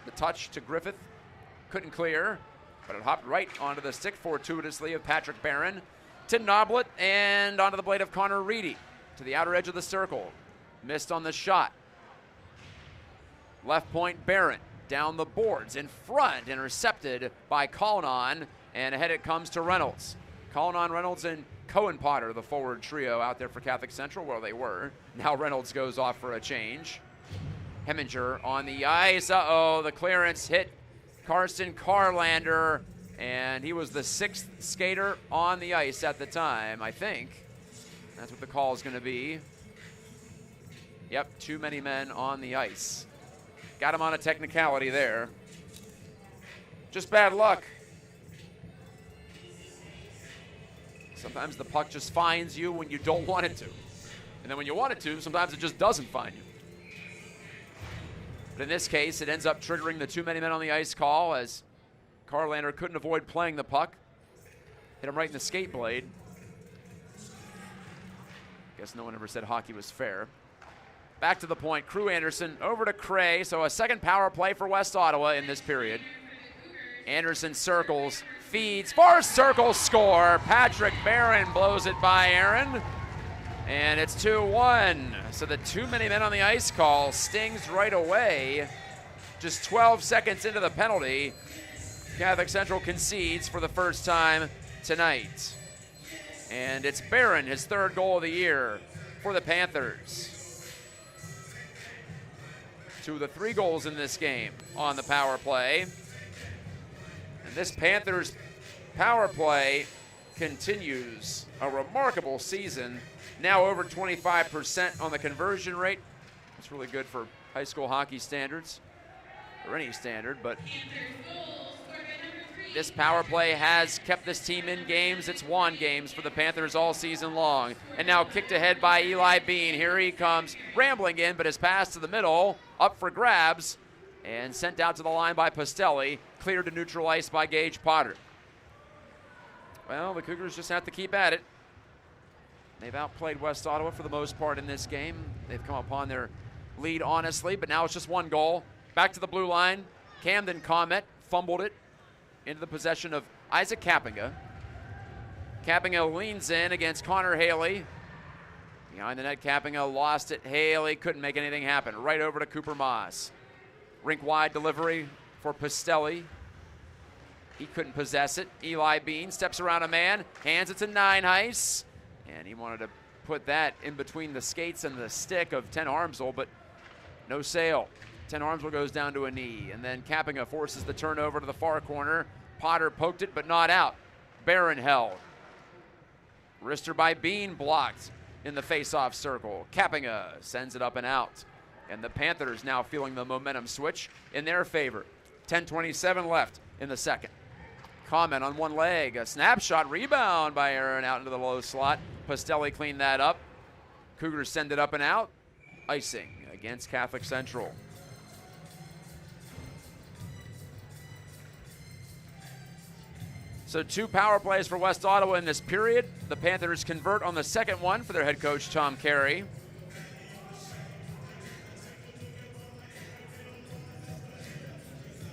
the touch to Griffith. Couldn't clear, but it hopped right onto the stick fortuitously of Patrick Barron to Noblet and onto the blade of Connor Reedy to the outer edge of the circle. Missed on the shot. Left point Barron. Down the boards, in front, intercepted by Collinon, and ahead it comes to Reynolds. Collinon, Reynolds, and Cohen Potter, the forward trio out there for Catholic Central, where they were. Now Reynolds goes off for a change. Heminger on the ice. Uh-oh, the clearance hit Karsten Carlander, and he was the 6th skater on the ice at the time, I think. That's what the call is going to be. Yep, too many men on the ice. Got him on a technicality there. Just bad luck. Sometimes the puck just finds you when you don't want it to. And then when you want it to, sometimes it just doesn't find you. But in this case, it ends up triggering the too many men on the ice call as Carlander couldn't avoid playing the puck. Hit him right in the skate blade. Guess no one ever said hockey was fair. Back to the point, Crew Anderson over to Cray, so a second power play for West Ottawa in this period. Anderson circles, feeds, far circle, score. Patrick Barron blows it by Aaron, and it's 2-1. So the too many men on the ice call stings right away. Just 12 seconds into the penalty, Catholic Central concedes for the first time tonight. And it's Barron, his 3rd goal of the year for the Panthers. 2 of the 3 goals in this game on the power play. And this Panthers power play continues a remarkable season. Now over 25% on the conversion rate. That's really good for high school hockey standards, or any standard, but this power play has kept this team in games. It's won games for the Panthers all season long. And now kicked ahead by Eli Bean. Here he comes, rambling in, but his pass to the middle, up for grabs, and sent out to the line by Pastelli. Cleared to neutral ice by Gage Potter. Well, the Cougars just have to keep at it. They've outplayed West Ottawa for the most part in this game. They've come upon their lead honestly, but now it's just 1 goal. Back to the blue line. Camden Comet fumbled it into the possession of Isaac Kappinga. Kappinga leans in against Connor Haley. Behind the net, Kappinga lost it. Haley couldn't make anything happen. Right over to Cooper Moss. Rink wide delivery for Pastelli. He couldn't possess it. Eli Bean steps around a man, hands it to Nienhuis, and he wanted to put that in between the skates and the stick of Ten Armsel, but no sale. Ten Armsel goes down to a knee, and then Kappinga forces the turnover to the far corner. Potter poked it, but not out. Barron held. Wrister by Bean blocked in the face-off circle. Kappinga sends it up and out. And the Panthers now feeling the momentum switch in their favor. 10:27 left in the second. Comment on one leg. A snapshot rebound by Aaron out into the low slot. Pastelli cleaned that up. Cougars send it up and out. Icing against Catholic Central. So 2 power plays for West Ottawa in this period. The Panthers convert on the second one for their head coach, Tom Carey.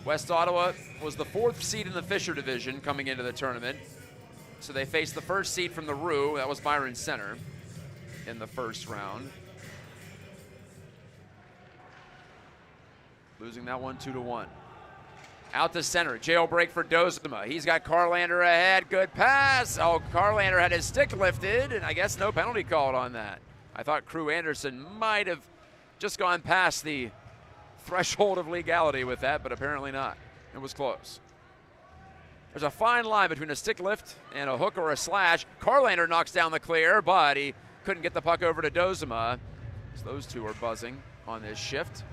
West Ottawa was the 4th seed in the Fisher division coming into the tournament. So they faced the first seed from the Roo, that was Byron Center, in the first round. Losing that one 2-1. Out to center, jailbreak for Dozema. He's got Carlander ahead, good pass. Oh, Carlander had his stick lifted, and I guess no penalty called on that. I thought Crew Anderson might have just gone past the threshold of legality with that, but apparently not. It was close. There's a fine line between a stick lift and a hook or a slash. Carlander knocks down the clear, but he couldn't get the puck over to Dozema. So those two are buzzing on this shift.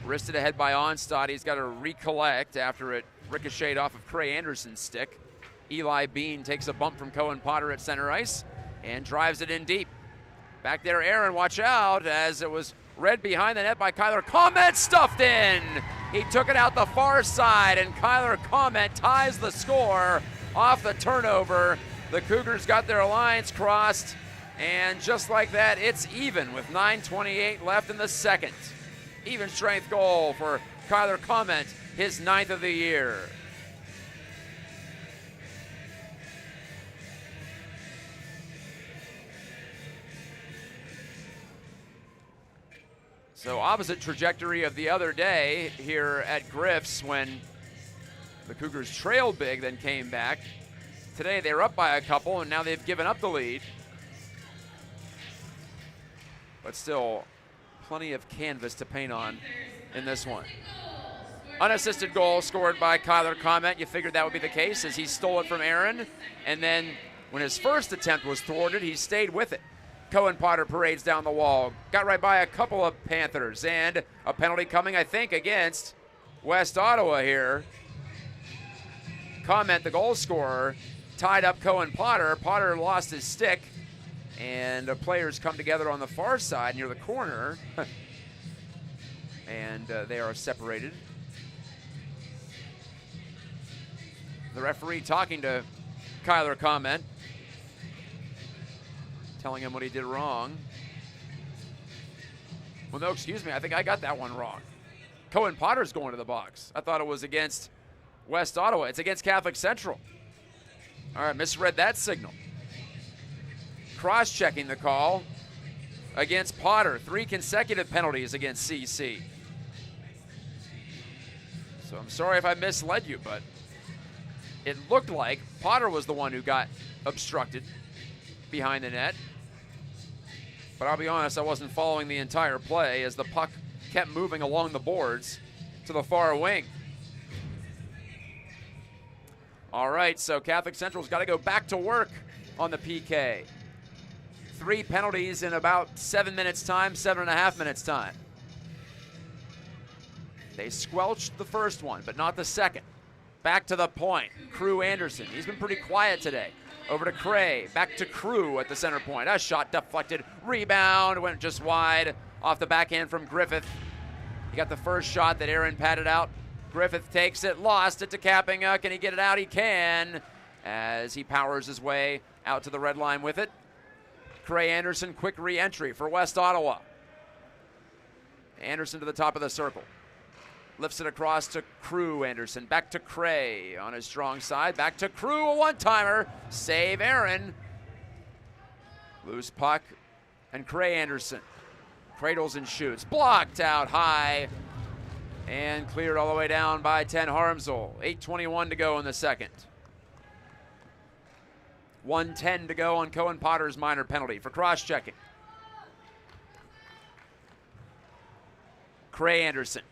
Wristed ahead by Onstad. He's got to recollect after it ricocheted off of Cray Anderson's stick. Eli Bean takes a bump from Cohen Potter at center ice and drives it in deep. Back there, Aaron, watch out, as it was read behind the net by Kyler Comment, stuffed in. He took it out the far side, and Kyler Comment ties the score off the turnover. The Cougars got their lines crossed, and just like that, it's even with 9:28 left in the second. Even strength goal for Kyler Comment, his 9th of the year. So opposite trajectory of the other day here at Griff's when the Cougars trailed big, then came back. Today they were up by a couple, and now they've given up the lead. But still, plenty of canvas to paint on in this one. Unassisted goal scored by Kyler Comment. You figured that would be the case as he stole it from Aaron. And then when his first attempt was thwarted, he stayed with it. Cohen Potter parades down the wall. Got right by a couple of Panthers. And a penalty coming, I think, against West Ottawa here. Comment, the goal scorer, tied up Cohen Potter. Potter lost his stick. And the players come together on the far side near the corner. And they are separated. The referee talking to Kyler Comment, telling him what he did wrong. Well, no, excuse me, I think I got that one wrong. Cohen Potter's going to the box. I thought it was against West Ottawa. It's against Catholic Central. All right, misread that signal. Cross-checking the call against Potter. 3 consecutive penalties against CC. So I'm sorry if I misled you, but it looked like Potter was the one who got obstructed behind the net. But I'll be honest, I wasn't following the entire play as the puck kept moving along the boards to the far wing. All right, so Catholic Central's got to go back to work on the PK. 3 penalties in about 7 minutes time, 7.5 minutes time. They squelched the first one, but not the second. Back to the point, Crew Anderson. He's been pretty quiet today. Over to Cray, back to Crew at the center point. A shot deflected, rebound, went just wide off the backhand from Griffith. He got the first shot that Aaron patted out. Griffith takes it, lost it to Kappinga. Can he get it out? He can, as he powers his way out to the red line with it. Cray Anderson, quick re-entry for West Ottawa. Anderson to the top of the circle. Lifts it across to Crew Anderson. Back to Cray on his strong side. Back to Crew, a one-timer. Save Aaron. Loose puck. And Cray Anderson cradles and shoots. Blocked out high. And cleared all the way down by 10 Harmsel. 8:21 to go in the second. 1:10 to go on Cohen Potter's minor penalty for cross-checking. Cray Anderson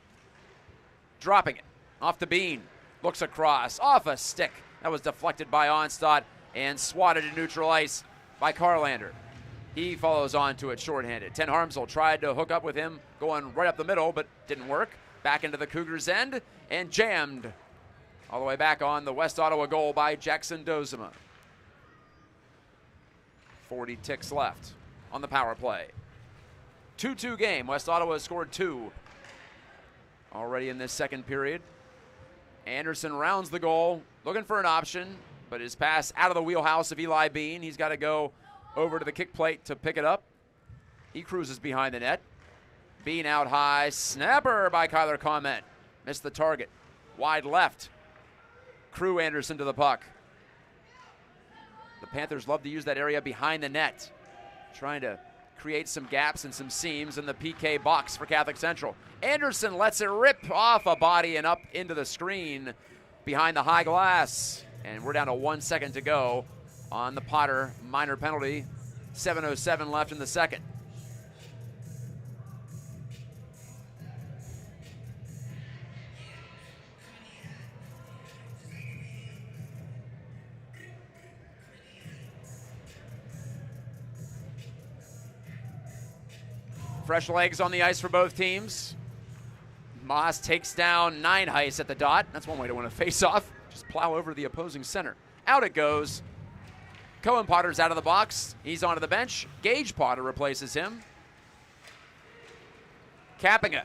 dropping it off the Bean. Looks across, off a stick. That was deflected by Onstad and swatted to neutral ice by Carlander. He follows on to it shorthanded. Ten Harmsel tried to hook up with him, going right up the middle, but didn't work. Back into the Cougars' end and jammed all the way back on the West Ottawa goal by Jackson Dozema. 40 ticks left on the power play. 2-2 game. West Ottawa has scored 2 already in this second period. Anderson rounds the goal, looking for an option, but his pass out of the wheelhouse of Eli Bean. He's got to go over to the kick plate to pick it up. He cruises behind the net. Bean out high. Snapper by Kyler Comment. Missed the target. Wide left. Crew Anderson to the puck. The Panthers love to use that area behind the net, trying to create some gaps and some seams in the PK box for Catholic Central. Anderson lets it rip off a body and up into the screen behind the high glass. And we're down to 1 second to go on the Potter minor penalty. 7:07 left in the second. Fresh legs on the ice for both teams. Moss takes down 9 Heiss at the dot. That's one way to win a faceoff. Just plow over the opposing center. Out it goes. Cohen Potter's out of the box. He's onto the bench. Gage Potter replaces him. Kappinga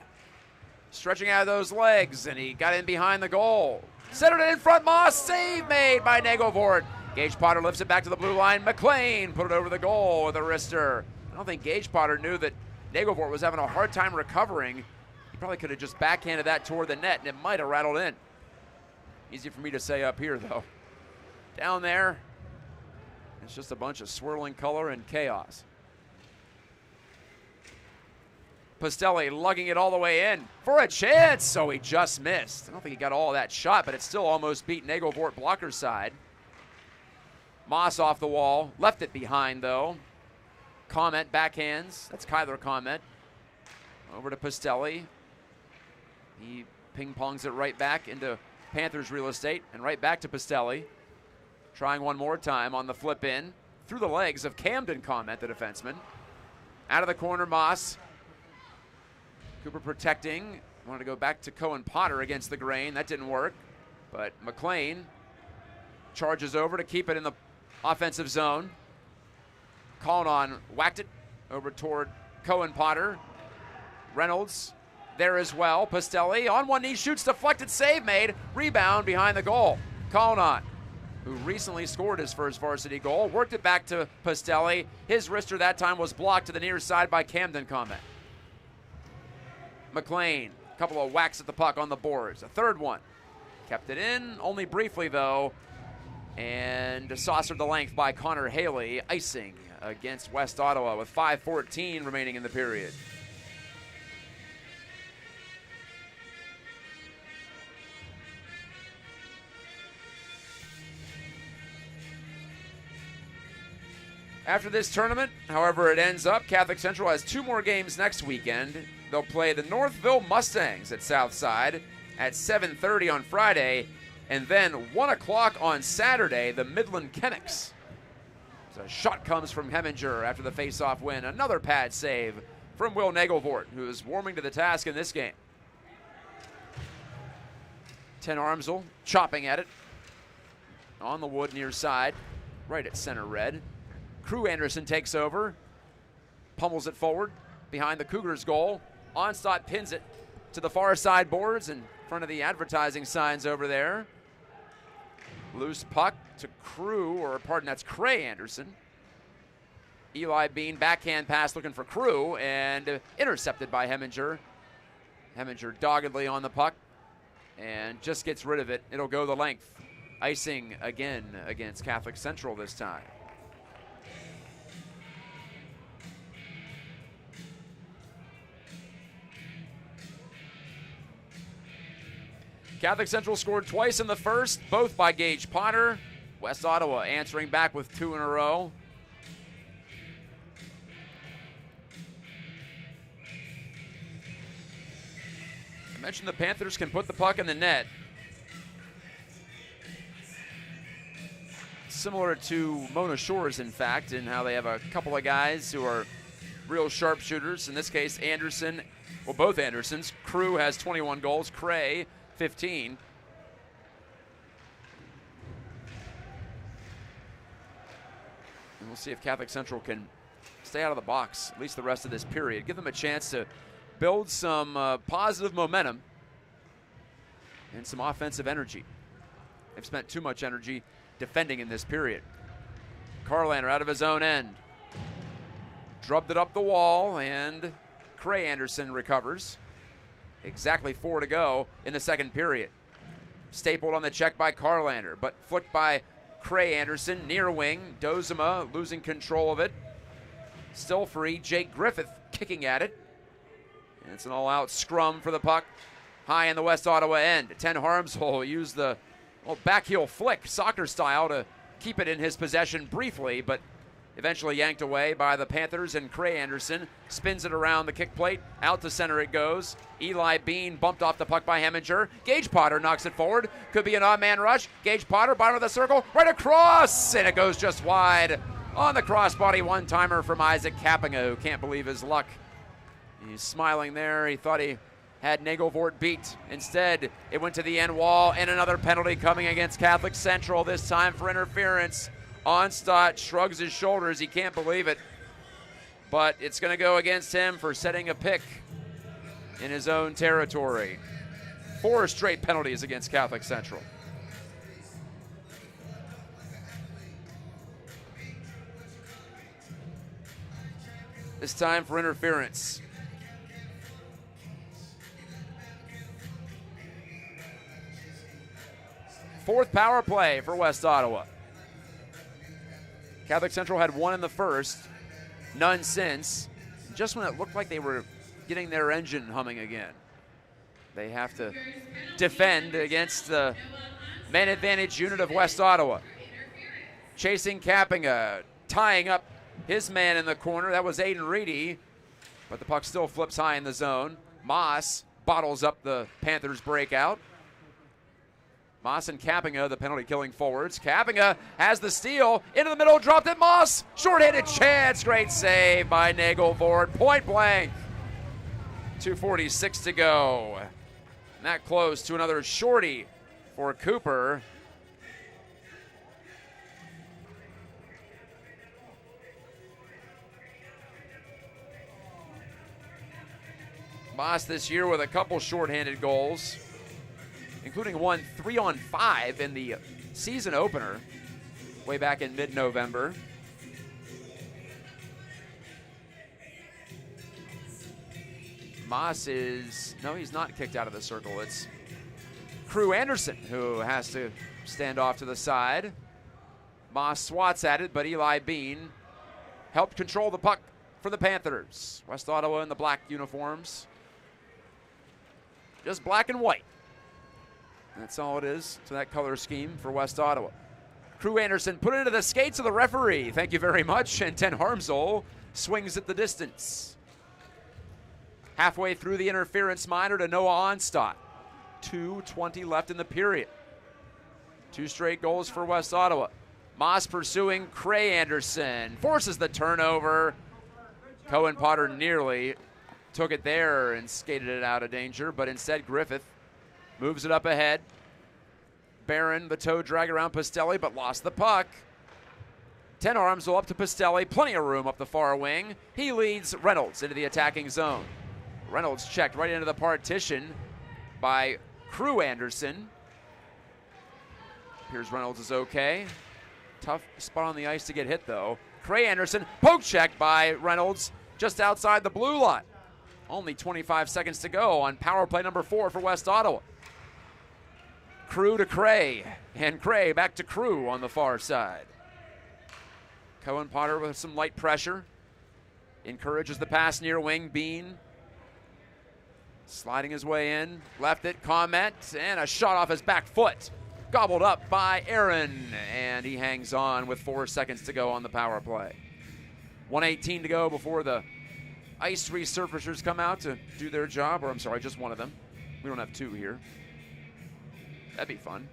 stretching out of those legs, and he got in behind the goal. Centered it in front. Moss, save made by Nagelvort. Gage Potter lifts it back to the blue line. McLean put it over the goal with a wrister. I don't think Gage Potter knew that Nagelvort was having a hard time recovering. He probably could have just backhanded that toward the net, and it might have rattled in. Easy for me to say up here, though. Down there, it's just a bunch of swirling color and chaos. Pastelli lugging it all the way in for a chance. So he just missed. I don't think he got all of that shot, but it still almost beat Nagelvort blocker side. Moss off the wall. Left it behind, though. Comment backhands. That's Kyler Comment. Over to Pastelli. He ping-pongs it right back into Panthers real estate and right back to Pastelli. Trying one more time on the flip in. Through the legs of Camden Comment, the defenseman. Out of the corner, Moss. Cooper protecting. Wanted to go back to Cohen Potter against the grain. That didn't work. But McLean charges over to keep it in the offensive zone. Colin whacked it over toward Cohen Potter. Reynolds there as well. Pastelli on one knee, shoots, deflected, save made. Rebound behind the goal. Colin, who recently scored his first varsity goal, worked it back to Pastelli. His wrister that time was blocked to the near side by Camden Comment. McLean, a couple of whacks at the puck on the boards. A third one. Kept it in, only briefly though. And saucered the length by Connor Haley, icing against West Ottawa with 5:14 remaining in the period. After this tournament, however it ends up, Catholic Central has 2 more games next weekend. They'll play the Northville Mustangs at Southside at 7:30 on Friday, and then 1 o'clock on Saturday, the Midland Chemics. So a shot comes from Heminger after the face-off win. Another pad save from Will Nagelvort, who is warming to the task in this game. Ten Armsel chopping at it on the wood near side, right at center red. Crew Anderson takes over, pummels it forward behind the Cougars' goal. Onstadt pins it to the far side boards in front of the advertising signs over there. Loose puck to Crew, or pardon, that's Cray Anderson. Eli Bean, backhand pass looking for Crew, and intercepted by Heminger. Heminger doggedly on the puck and just gets rid of it. It'll go the length. Icing again against Catholic Central this time. Catholic Central scored twice in the first, both by Gage Potter. West Ottawa answering back with 2 in a row. I mentioned the Panthers can put the puck in the net. similar to Mona Shores, in fact, in how they have a couple of guys who are real sharpshooters. In this case, Anderson, well, both Andersons. Crew has 21 goals, Cray 15. And we'll see if Catholic Central can stay out of the box at least the rest of this period. Give them a chance to build some positive momentum and some offensive energy. They've spent too much energy defending in this period. Carlander out of his own end. Drubbed it up the wall, and Cray Anderson recovers. Exactly 4 to go in the second period. Stapled on the check by Carlander, but flicked by Cray Anderson, near wing. Dozema losing control of it. Still free. Jake Griffith kicking at it. And it's an all-out scrum for the puck. High in the West Ottawa end. Ten Harmsel used the back heel flick, soccer style, to keep it in his possession briefly, but eventually yanked away by the Panthers, and Cray Anderson spins it around the kick plate. Out to center it goes. Eli Bean bumped off the puck by Heminger. Gage Potter knocks it forward. Could be an odd man rush. Gage Potter, bottom of the circle, right across, and it goes just wide on the crossbody one-timer from Isaac Kapinga, who can't believe his luck. He's smiling there. He thought he had Nagelvort beat. Instead, it went to the end wall, and another penalty coming against Catholic Central, this time for interference. Onstadt shrugs his shoulders. He can't believe it. But it's going to go against him for setting a pick in his own territory. 4 straight penalties against Catholic Central. This time for interference. Fourth power play for West Ottawa. Catholic Central had 1 in the first, none since. Just when it looked like they were getting their engine humming again. They have to defend against the man advantage unit of West Ottawa. Chasing Kapinga, tying up his man in the corner. That was Aiden Reedy, but the puck still flips high in the zone. Moss bottles up the Panthers' breakout. Moss and Kapinga, the penalty-killing forwards. Kapinga has the steal. Into the middle, dropped it. Moss, short-handed chance. Great save by Nagelvort. Point blank. 2:46 to go. And that close to another shorty for Cooper. Moss this year with a couple short-handed goals, including one 3-on-5 in the season opener way back in mid-November. Moss is, no, he's not kicked out of the circle. It's Crew Anderson who has to stand off to the side. Moss swats at it, but Eli Bean helped control the puck for the Panthers. West Ottawa in the black uniforms. Just black and white. That's all it is to that color scheme for West Ottawa. Crew Anderson put it into the skates of the referee. Thank you very much. And Ten Harmsel swings at the distance. Halfway through the interference minor to Noah Onstadt. 2:20 left in the period. 2 straight goals for West Ottawa. Moss pursuing Cray Anderson. Forces the turnover. Cohen Potter nearly took it there and skated it out of danger, but instead Griffith moves it up ahead. Barron, the toe drag around Pastelli, but lost the puck. Ten Harmsel up to Pastelli. Plenty of room up the far wing. He leads Reynolds into the attacking zone. Reynolds checked right into the partition by Crew Anderson. Appears Reynolds is okay. Tough spot on the ice to get hit, though. Cray Anderson, poke check by Reynolds just outside the blue line. Only 25 seconds to go on power play number 4 for West Ottawa. Crew to Cray, and Cray back to Crew on the far side. Cohen Potter with some light pressure. Encourages the pass near wing. Bean sliding his way in. Left it, Comet, and a shot off his back foot. Gobbled up by Aaron, and he hangs on with 4 seconds to go on the power play. 1:18 to go before the ice resurfacers come out to do their job, or I'm sorry, just one of them. We don't have 2 here. That'd be fun.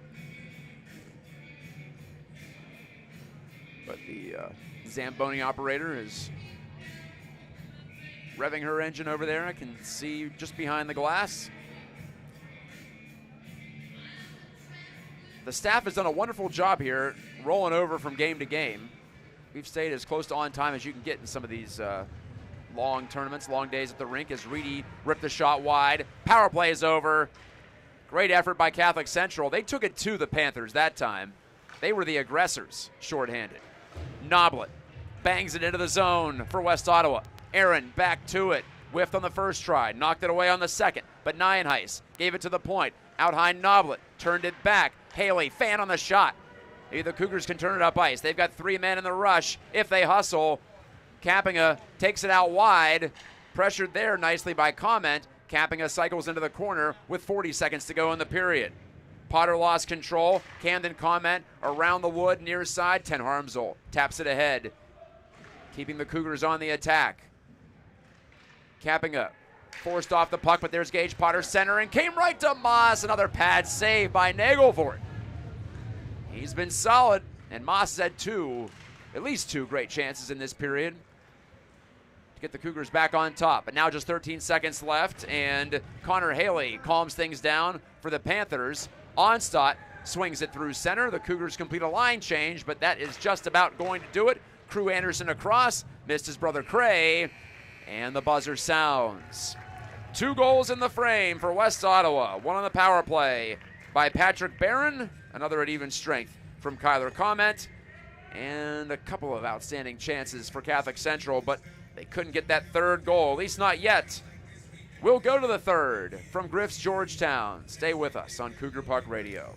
But the Zamboni operator is revving her engine over there. I can see just behind the glass. The staff has done a wonderful job here rolling over from game to game. We've stayed as close to on time as you can get in some of these long tournaments, long days at the rink, as Reedy ripped the shot wide. Power play is over. Great effort by Catholic Central. They took it to the Panthers that time. They were the aggressors, shorthanded. Noblet bangs it into the zone for West Ottawa. Aaron back to it. Whiffed on the first try, knocked it away on the second, but Nienhuis gave it to the point. Out high Noblet, turned it back. Haley, fan on the shot. Maybe the Cougars can turn it up ice. They've got 3 men in the rush if they hustle. Kappinga takes it out wide. Pressured there nicely by Comment. Kappinga cycles into the corner with 40 seconds to go in the period. Potter lost control. Camden Comment around the wood, near side. Ten Harmsel taps it ahead, keeping the Cougars on the attack. Kappinga forced off the puck, but there's Gage Potter centering. Came right to Moss. Another pad save by Nagelfort. He's been solid, and Moss has had at least two great chances in this period to get the Cougars back on top. But now just 13 seconds left, and Connor Haley calms things down for the Panthers. Onstadt swings it through center. The Cougars complete a line change, but that is just about going to do it. Crew Anderson across, missed his brother Cray, and the buzzer sounds. 2 goals in the frame for West Ottawa. 1 on the power play by Patrick Barron, another at even strength from Kyler Comment, and a couple of outstanding chances for Catholic Central, but they couldn't get that third goal, at least not yet. We'll go to the third from Griff's Georgetown. Stay with us on Cougar Puck Radio.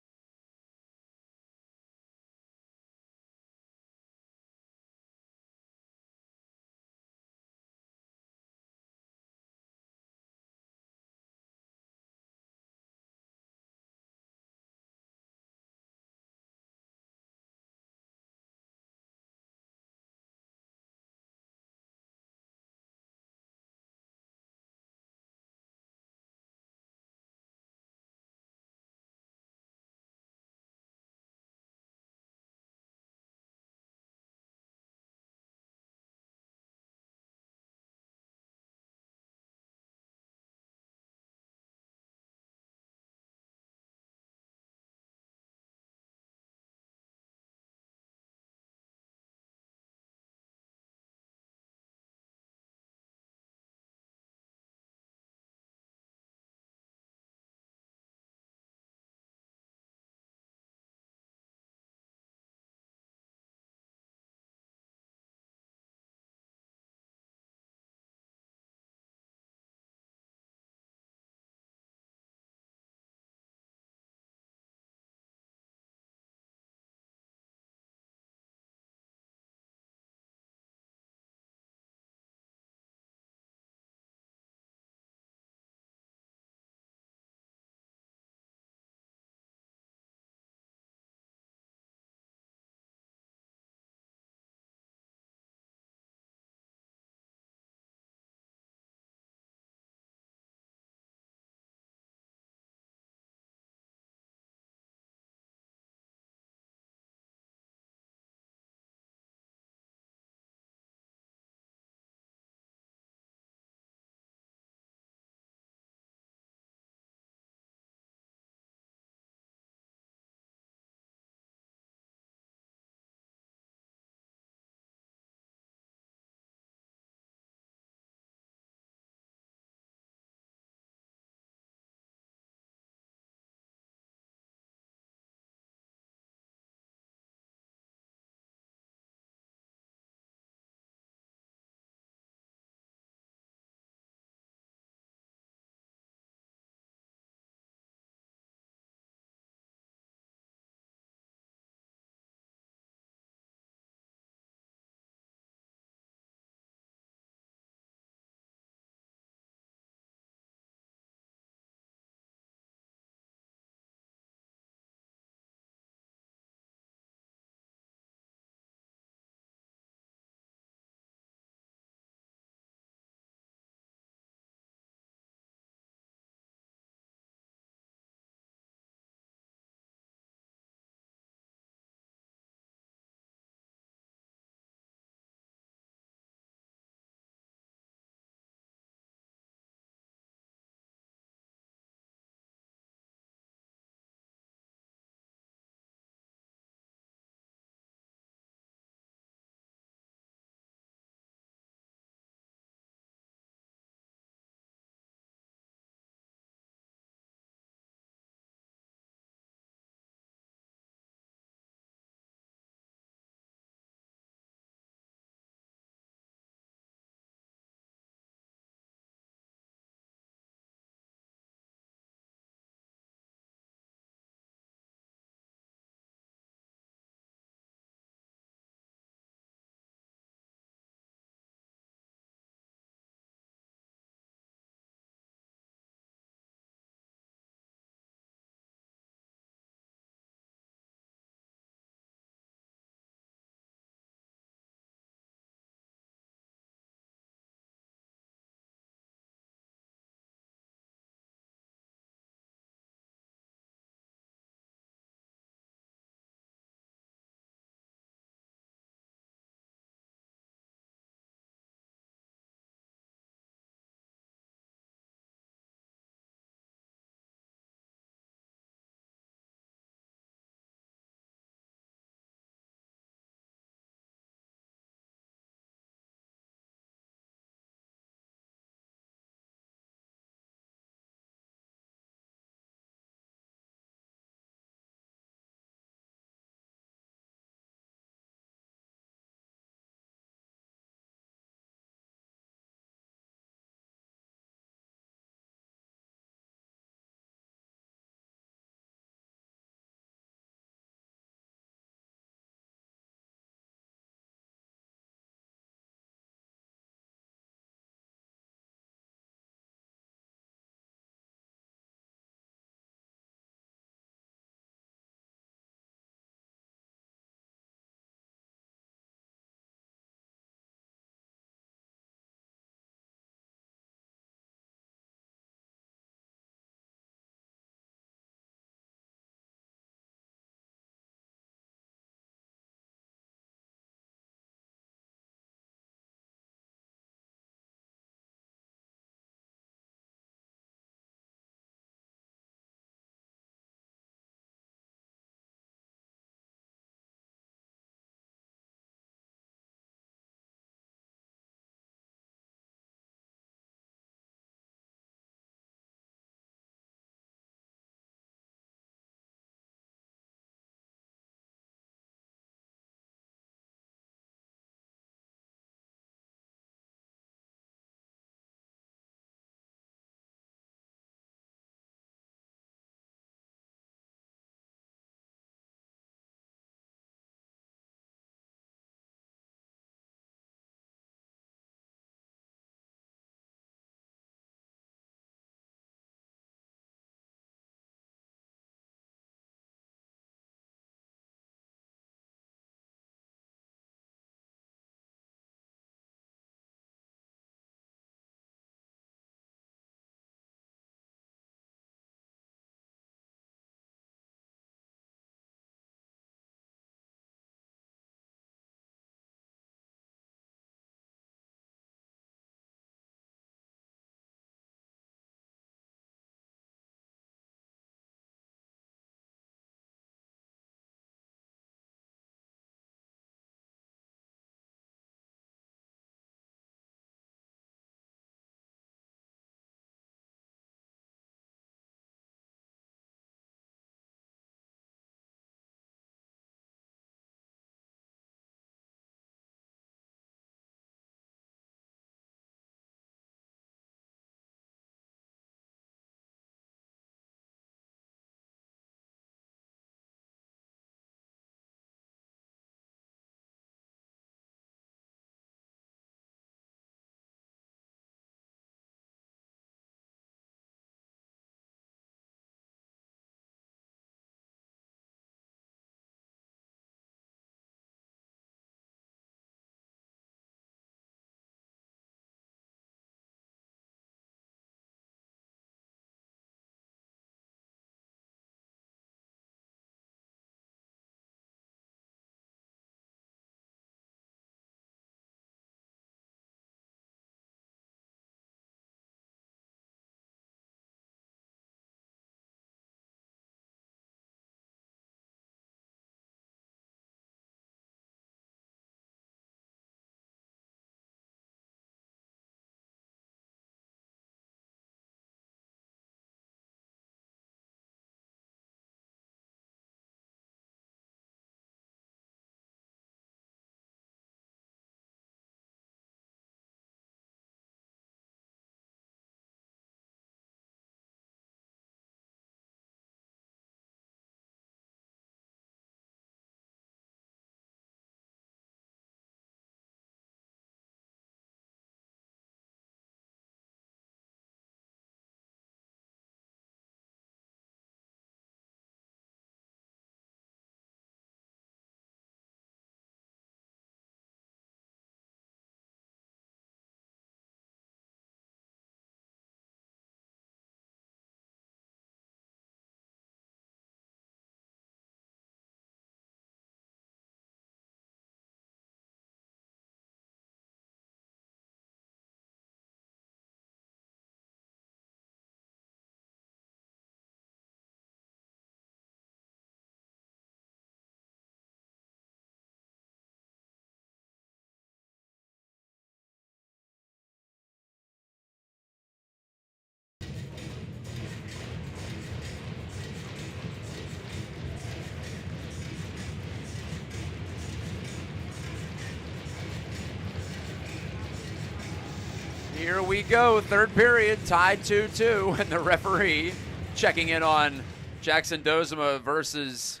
here we go, third period, tied 2-2, and the referee checking in on Jackson Dozema versus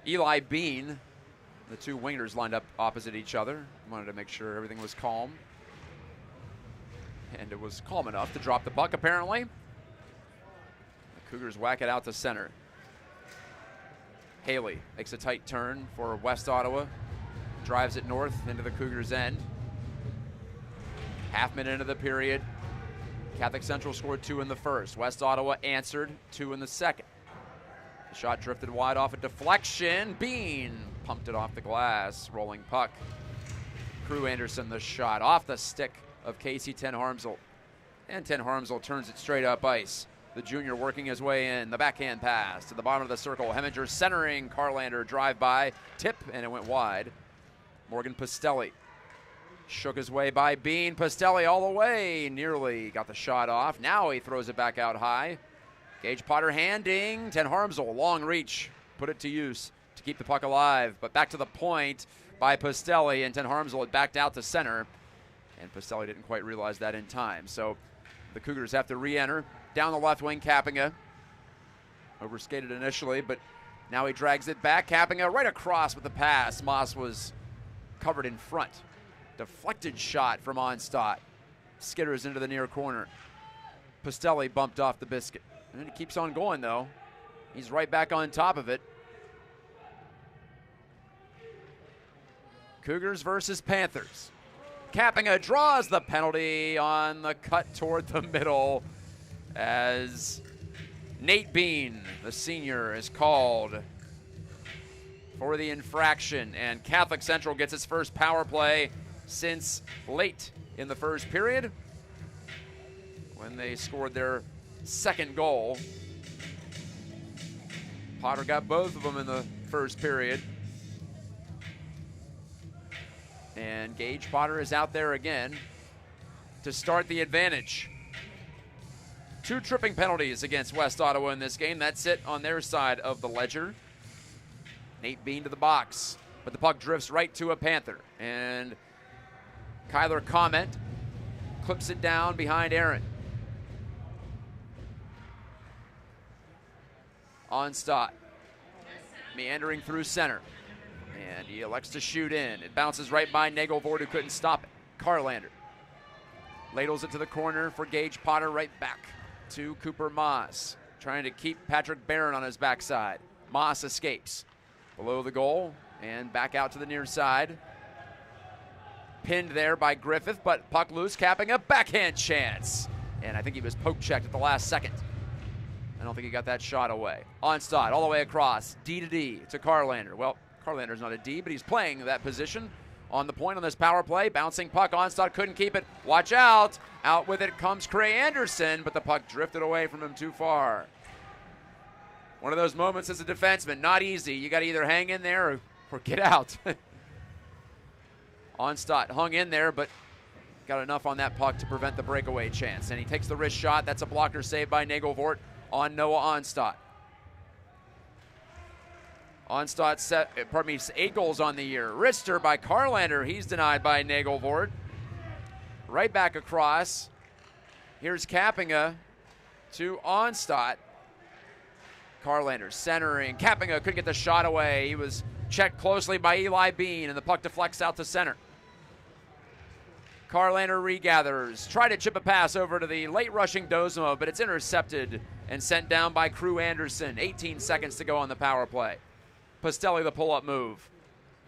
Eli Bean. The two wingers lined up opposite each other. Wanted to make sure everything was calm. And it was calm enough to drop the puck, apparently. The Cougars whack it out to center. Haley makes a tight turn for West Ottawa. Drives it north into the Cougars' end. Half minute into the period. Catholic Central scored 2 in the first. West Ottawa answered 2 in the second. The shot drifted wide off a deflection. Bean pumped it off the glass. Rolling puck. Crew Anderson the shot off the stick of Casey Ten Harmsel. And Ten Harmsel turns it straight up ice. The junior working his way in. The backhand pass to the bottom of the circle. Heminger centering. Carlander drive by. Tip, and it went wide. Morgan Pastelli shook his way by Bean. Pastelli all the way. Nearly got the shot off. Now he throws it back out high. Gage Potter handing. Ten Harmsel, long reach. Put it to use to keep the puck alive. But back to the point by Pastelli, and Ten Harmsel had backed out to center. And Pastelli didn't quite realize that in time. So the Cougars have to re-enter. Down the left wing, Kappinga. Overskated initially, but now he drags it back. Kappinga right across with the pass. Moss was covered in front. Deflected shot from Onstad. Skitters into the near corner. Pastelli bumped off the biscuit. And he keeps on going, though. He's right back on top of it. Cougars versus Panthers. Kappinga draws the penalty on the cut toward the middle as Nate Bean, the senior, is called for the infraction, and Catholic Central gets its first power play since late in the first period when they scored their second goal. Potter got both of them in the first period. And Gage Potter is out there again to start the advantage. 2 tripping penalties against West Ottawa in this game. That's it on their side of the ledger. Nate Bean to the box, but the puck drifts right to a Panther. And Kyler Comment clips it down behind Aaron. Onstad meandering through center. And he elects to shoot in. It bounces right by Nagelvord, who couldn't stop it. Carlander ladles it to the corner for Gage Potter, right back to Cooper Moss, trying to keep Patrick Barron on his backside. Moss escapes below the goal and back out to the near side. Pinned there by Griffith, but puck loose, capping a backhand chance. And I think he was poke checked at the last second. I don't think he got that shot away. Onstad all the way across, D to D to Carlander. Well, Carlander's not a D, but he's playing that position on the point on this power play. Bouncing puck, Onstad couldn't keep it. Watch out. Out with it comes Cray Anderson, but the puck drifted away from him too far. One of those moments as a defenseman, not easy. You got to either hang in there or get out. Onstad hung in there, but got enough on that puck to prevent the breakaway chance. And he takes the wrist shot. That's a blocker save by Nagelvort on Noah Onstad. Onstad 8 goals on the year. Wrister by Carlander. He's denied by Nagelvord. Right back across. Here's Kappinga to Onstad. Carlander centering. Kappinga couldn't get the shot away. He was checked closely by Eli Bean, and the puck deflects out to center. Carlander regathers. Try to chip a pass over to the late rushing Dozema, but it's intercepted and sent down by Crew Anderson. 18 seconds to go on the power play. Pastelli the pull-up move.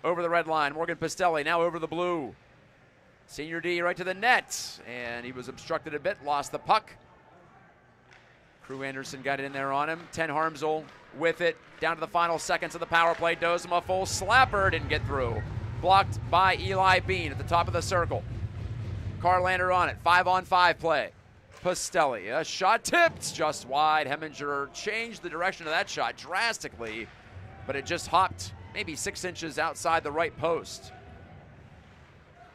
Over the red line, Morgan Pastelli now over the blue. Senior D right to the net, and he was obstructed a bit, lost the puck. Crew Anderson got it in there on him. Ten Harmsel with it, down to the final seconds of the power play. Dozema full slapper, didn't get through. Blocked by Eli Bean at the top of the circle. Carlander on it, 5-on-5 play. Pastelli, a shot tipped just wide. Heminger changed the direction of that shot drastically, but it just hopped maybe 6 inches outside the right post.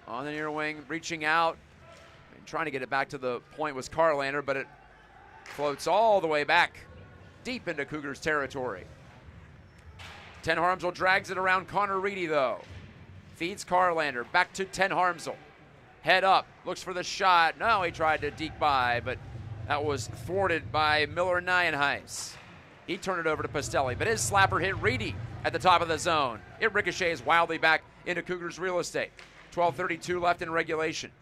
On the near wing, reaching out, and trying to get it back to the point was Carlander, but it floats all the way back, deep into Cougars territory. Ten Harmsel drags it around Connor Reedy, though. Feeds Carlander, back to Ten Harmsel. Head up, looks for the shot. No, he tried to deke by, but that was thwarted by Miller Nienhuis. He turned it over to Pastelli, but his slapper hit Reedy at the top of the zone. It ricochets wildly back into Cougars real estate. 12:32 left in regulation.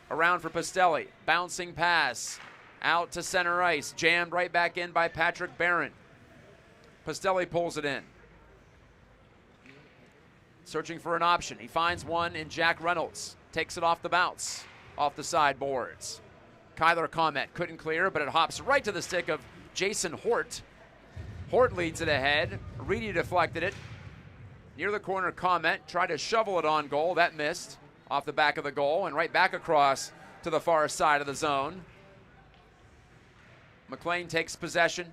Around for Pastelli, bouncing pass out to center ice, jammed right back in by Patrick Barron. Pastelli pulls it in. Searching for an option. He finds one in Jack Reynolds. Takes it off the bounce, off the sideboards. Kyler Comet couldn't clear, but it hops right to the stick of Jason Hort. Hort leads it ahead. Reedy deflected it. Near the corner, Comet tried to shovel it on goal. That missed off the back of the goal and right back across to the far side of the zone. McLean takes possession.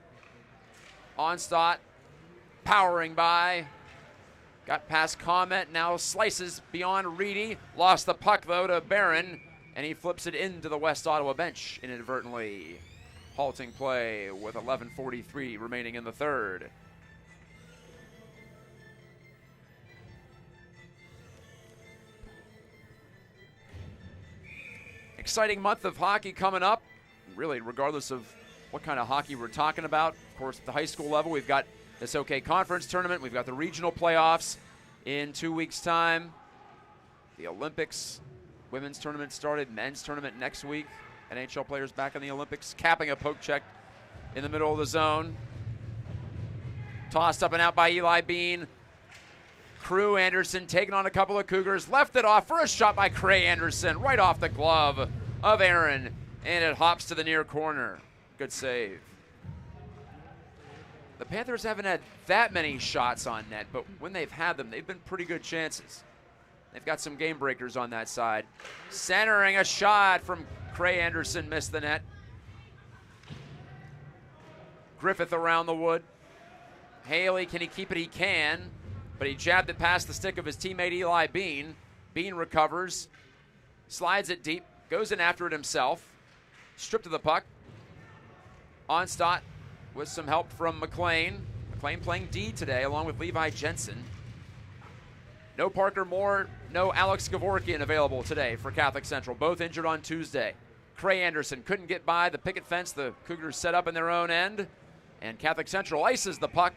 Onstadt powering by. Got past Comet, now slices beyond Reedy. Lost the puck, though, to Barron, and he flips it into the West Ottawa bench inadvertently. Halting play with 11:43 remaining in the third. Exciting month of hockey coming up, really, regardless of what kind of hockey we're talking about. Of course, at the high school level, we've got this OK Conference tournament. We've got the regional playoffs in 2 weeks' time. The Olympics women's tournament started, men's tournament next week. NHL players back in the Olympics, capping a poke check in the middle of the zone. Tossed up and out by Eli Bean. Crew Anderson taking on a couple of Cougars. Left it off for a shot by Cray Anderson, right off the glove of Aaron. And it hops to the near corner. Good save. The Panthers haven't had that many shots on net, but when they've had them, they've been pretty good chances. They've got some game breakers on that side. Centering a shot from Cray Anderson, missed the net. Griffith around the wood. Haley, can he keep it? He can, but he jabbed it past the stick of his teammate Eli Bean. Bean recovers, slides it deep, goes in after it himself. Stripped of the puck. Onstadt with some help from McLean. McLean playing D today along with Levi Jensen. No Parker Moore, no Alex Gavorkian available today for Catholic Central. Both injured on Tuesday. Cray Anderson couldn't get by the picket fence the Cougars set up in their own end. And Catholic Central ices the puck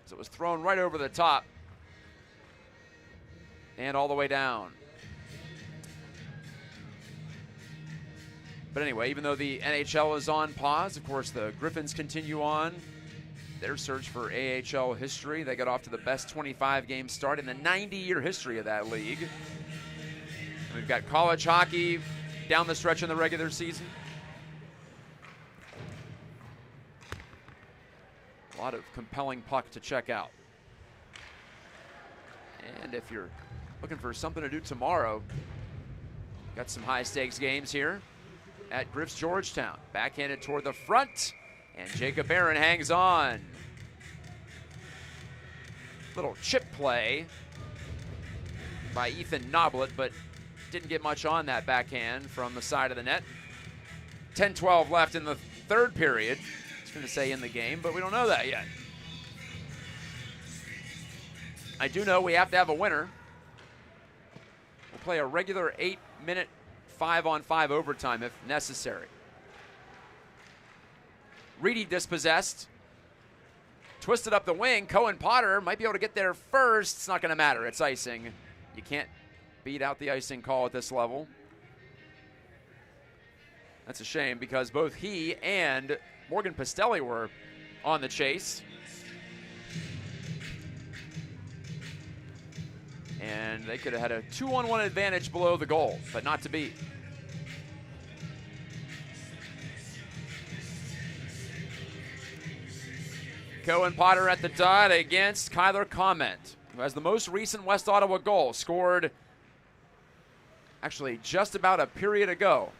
as it was thrown right over the top and all the way down. But anyway, even though the NHL is on pause, of course, the Griffins continue on their search for AHL history. They got off to the best 25-game start in the 90-year history of that league. And we've got college hockey down the stretch in the regular season. A lot of compelling puck to check out. And if you're looking for something to do tomorrow, got some high-stakes games here at Griff's Georgetown. Backhanded toward the front, and Jacob Barron hangs on. Little chip play by Ethan Noblet, but didn't get much on that backhand from the side of the net. 10-12 left in the third period. I was going to say in the game, but we don't know that yet. I do know we have to have a winner. We'll play a regular 8-minute 5-on-5 overtime if necessary. Reedy dispossessed. Twisted up the wing. Cohen Potter might be able to get there first. It's not going to matter. It's icing. You can't beat out the icing call at this level. That's a shame because both he and Morgan Pastelli were on the chase. And they could have had a 2-on-1 advantage below the goal, but not to be. Cohen Potter at the dot against Kyler Comet, who has the most recent West Ottawa goal, scored actually just about a period ago.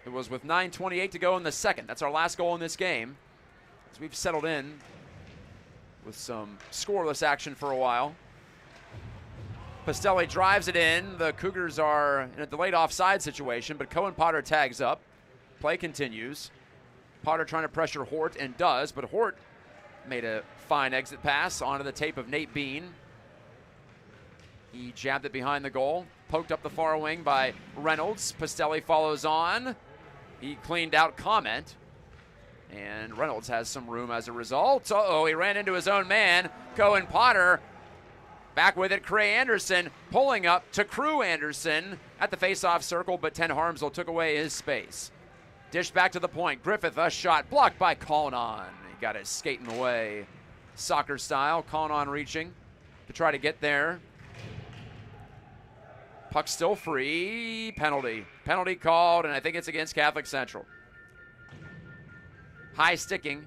It was with 9:28 to go in the second. That's our last goal in this game, as we've settled in with some scoreless action for a while. Pastelli drives it in. The Cougars are in a delayed offside situation, but Cohen Potter tags up. Play continues. Potter trying to pressure Hort, and does, but Hort made a fine exit pass onto the tape of Nate Bean. He jabbed it behind the goal. poked up the far wing by Reynolds. Pastelli follows on. He cleaned out Comment. And Reynolds has some room as a result. Uh-oh, he ran into his own man. Cohen Potter back with it. Cray Anderson pulling up to Crew Anderson at the face-off circle, but Ten Harmsel took away his space. Dish back to the point. Griffith, a shot blocked by Collinon. He got it skating away. Soccer style. Collinon reaching to try to get there. Puck still free. Penalty. Penalty called, and I think it's against Catholic Central. High sticking.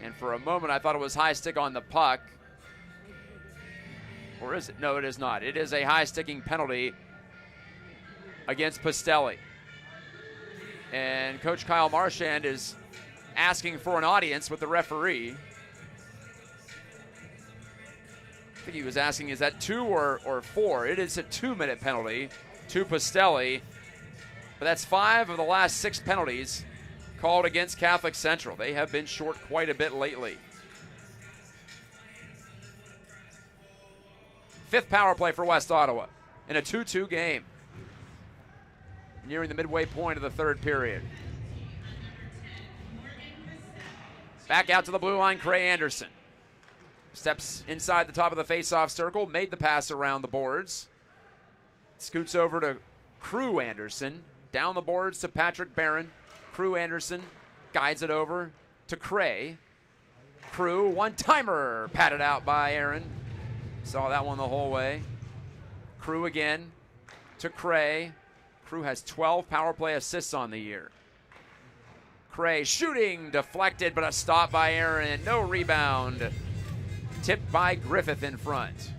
And for a moment, I thought it was high stick on the puck. Or is it? No, it is not. It is a high sticking penalty against Pastelli. And Coach Kyle Marchand is asking for an audience with the referee. I think he was asking, is that 2 or 4? It is a 2-minute penalty to Pastelli. But that's 5 of the last 6 penalties called against Catholic Central. They have been short quite a bit lately. 5th power play for West Ottawa in a 2-2 game. Nearing the midway point of the 3rd period. Back out to the blue line, Cray Anderson. Steps inside the top of the face-off circle, made the pass around the boards. Scoots over to Crew Anderson. Down the boards to Patrick Barron. Crew Anderson guides it over to Cray. Crew, one-timer, patted out by Aaron. Saw that one the whole way. Crew again to Cray. Crew has 12 power play assists on the year. Cray shooting, deflected, but a stop by Aaron. No rebound. Tipped by Griffith in front.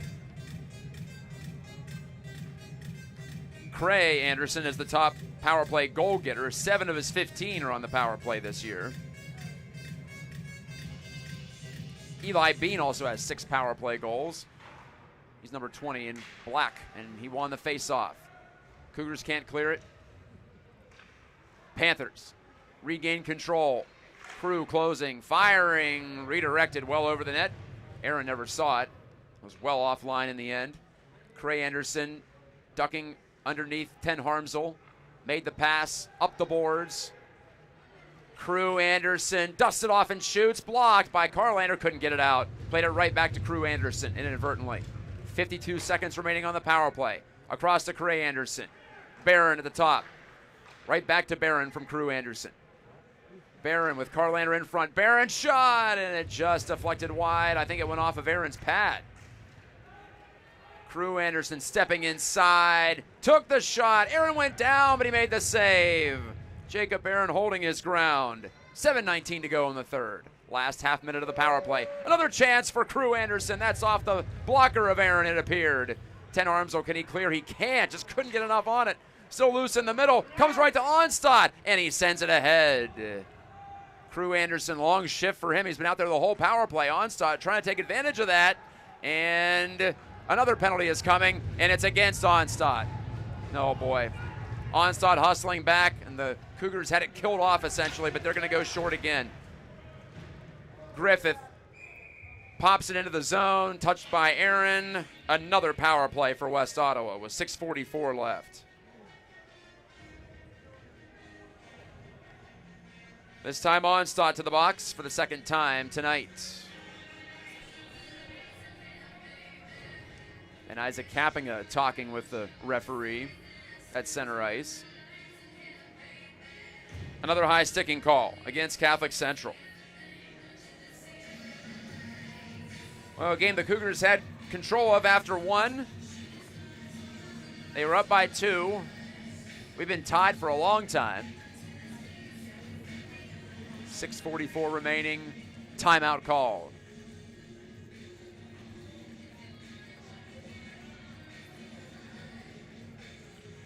Cray Anderson is the top power play goal getter. 7 of his 15 are on the power play this year. Eli Bean also has 6 power play goals. He's number 20 in black, and he won the face-off. Cougars can't clear it. Panthers regain control. Crew closing, firing, redirected well over the net. Aaron never saw it. It was well offline in the end. Cray Anderson ducking underneath Ten Harmsel. Made the pass up the boards. Crew Anderson dusts it off and shoots. Blocked by Carlander. Couldn't get it out. Played it right back to Crew Anderson inadvertently. 52 seconds remaining on the power play. Across to Cray Anderson. Barron at the top. Right back to Barron from Crew Anderson. Barron with Carlander in front. Barron shot, and it just deflected wide. I think it went off of Aaron's pad. Crew Anderson stepping inside. Took the shot. Aaron went down, but he made the save. Jacob Barron holding his ground. 7:19 to go in the 3rd. Last half minute of the power play. Another chance for Crew Anderson. That's off the blocker of Aaron, it appeared. Ten Harmsel, can he clear? He can't. Just couldn't get enough on it. Still loose in the middle. Comes right to Onstad, and he sends it ahead. Crew Anderson, long shift for him. He's been out there the whole power play. Onstad trying to take advantage of that. And another penalty is coming, and it's against Onstad. Oh, boy. Onstad hustling back, and the Cougars had it killed off, essentially, but they're going to go short again. Griffith pops it into the zone, touched by Aaron. Another power play for West Ottawa with 6:44 left. This time Onstad to the box for the 2nd time tonight. And Isaac Kappinga talking with the referee at center ice. Another high sticking call against Catholic Central. Well, a game the Cougars had control of after 1. They were up by 2. We've been tied for a long time. 6:44 remaining. Timeout called.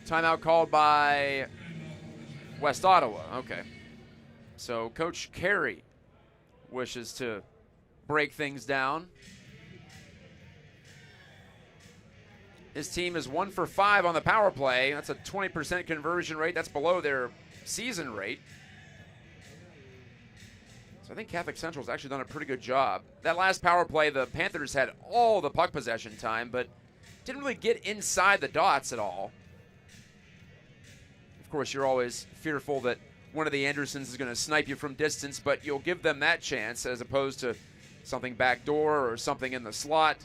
Timeout called by West Ottawa. Okay. So Coach Carey wishes to break things down. His team is 1 for 5 on the power play. That's a 20% conversion rate. That's below their season rate. So I think Catholic Central's actually done a pretty good job. That last power play, the Panthers had all the puck possession time, but didn't really get inside the dots at all. Of course, you're always fearful that one of the Andersons is going to snipe you from distance, but you'll give them that chance as opposed to something backdoor or something in the slot.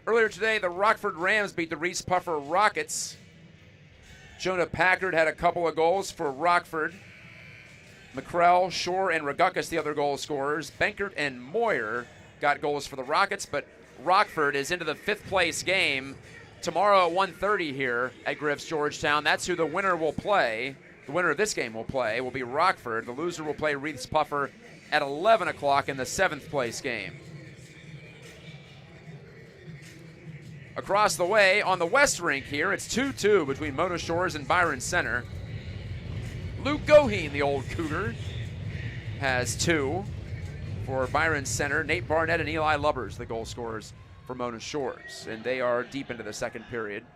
Earlier today, the Rockford Rams beat the Reese Puffer Rockets. Jonah Packard had a couple of goals for Rockford. McCrell, Shore, and Raguckus, the other goal scorers. Benkert and Moyer got goals for the Rockets, but Rockford is into the 5th place game tomorrow at 1:30 here at Griff's Georgetown. That's who the winner will play. The winner of this game will be Rockford. The loser will play Reese Puffer at 11 o'clock in the 7th place game. Across the way on the West Rink here, it's 2-2 between Mona Shores and Byron Center. Luke Goheen, the old Cougar, has 2 for Byron Center. Nate Barnett and Eli Lubbers, the goal scorers for Mona Shores, and they are deep into the second period.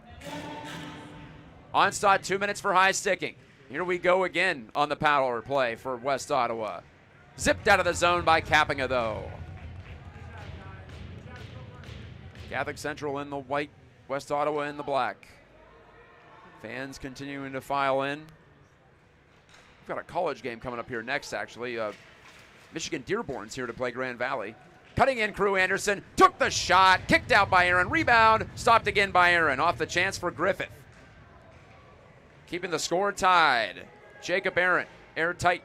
Onstad, 2 minutes for high sticking. Here we go again on the power play for West Ottawa. Zipped out of the zone by Kappinga, though. Catholic Central in the white, West Ottawa in the black. Fans continuing to file in. We've got a college game coming up here next, actually. Michigan Dearborn's here to play Grand Valley. Cutting in, Crew Anderson. Took the shot. Kicked out by Aaron. Rebound. Stopped again by Aaron. Off the chance for Griffith. Keeping the score tied. Jacob Aaron. Airtight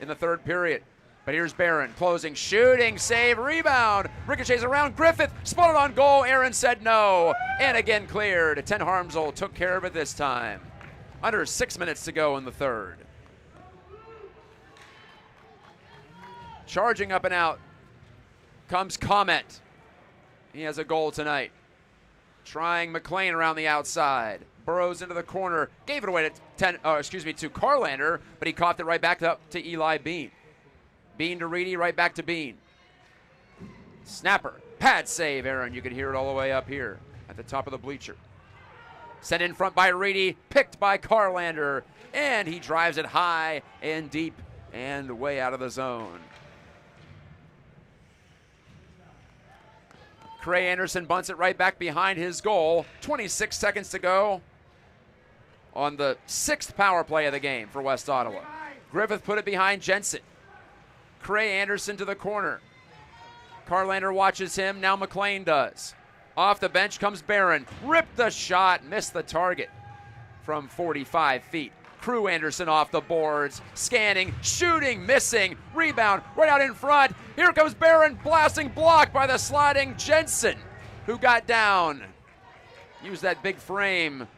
in the third period. But here's Barron, closing, shooting, save, rebound. Ricochets around, Griffith, spotted on goal. Aaron said no, and again cleared. Ten Harmsel took care of it this time. Under 6 minutes to go in the third. Charging up and out comes Comet. He has a goal tonight. Trying McLean around the outside. Burrows into the corner, gave it away to Carlander, but he coughed it right back up to Eli Bean. Bean to Reedy, right back to Bean. Snapper, pad save, Aaron. You can hear it all the way up here at the top of the bleacher. Sent in front by Reedy, picked by Carlander, and he drives it high and deep and way out of the zone. Cray Anderson bunts it right back behind his goal. 26 seconds to go on the 6th power play of the game for West Ottawa. Griffith put it behind Jensen. Cray Anderson to the corner. Carlander watches him. Now McLean does. Off the bench comes Barron. Ripped the shot. Missed the target from 45 feet. Crew Anderson off the boards. Scanning. Shooting. Missing. Rebound. Right out in front. Here comes Barron. Blasting. Blocked by the sliding Jensen, who got down. Used that big frame.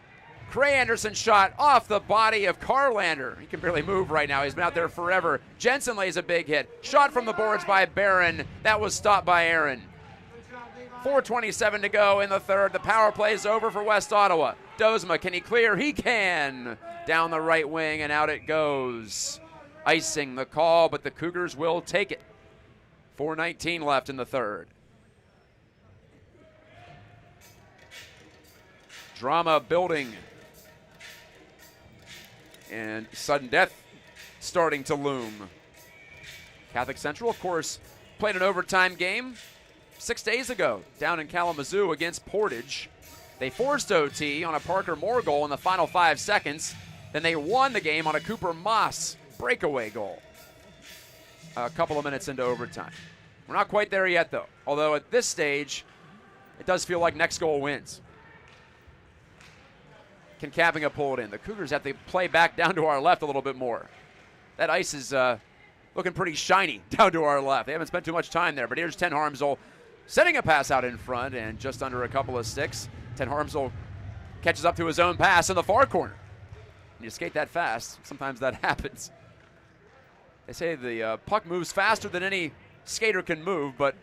Cray Anderson shot off the body of Carlander. He can barely move right now. He's been out there forever. Jensen lays a big hit. Shot from the boards by Barron. That was stopped by Aaron. 4:27 to go in the third. The power play is over for West Ottawa. Dozma, can he clear? He can. Down the right wing and out it goes. Icing the call, but the Cougars will take it. 4:19 left in the third. Drama building. And sudden death starting to loom. Catholic Central, of course, played an overtime game 6 days ago down in Kalamazoo against Portage. They forced OT on a Parker Moore goal in the final 5 seconds. Then they won the game on a Cooper Moss breakaway goal a couple of minutes into overtime. We're not quite there yet, though, although at this stage, it does feel like next goal wins. Can Kappinga pull it in? The Cougars have to play back down to our left a little bit more. That ice is looking pretty shiny down to our left. They haven't spent too much time there, but here's Ten Harmsel setting a pass out in front and just under a couple of sticks. Ten Harmsel catches up to his own pass in the far corner. When you skate that fast, sometimes that happens. They say the puck moves faster than any skater can move, but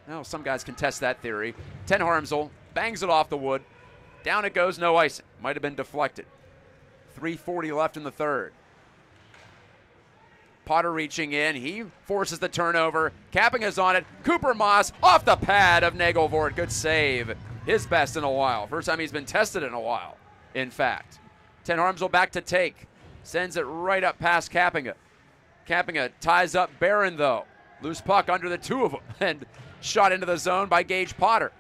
well, some guys can test that theory. Ten Harmsel bangs it off the wood. Down it goes, no icing. Might have been deflected. 3:40 left in the third. Potter reaching in. He forces the turnover. Kappinga's on it. Cooper Moss off the pad of Nagelvort. Good save his best in a while. First time he's been tested in a while, in fact. 10 Harmsel back to take. Sends it right up past Kappinga. Kappinga ties up Barron, though. Loose puck under the two of them and shot into the zone by Gage Potter.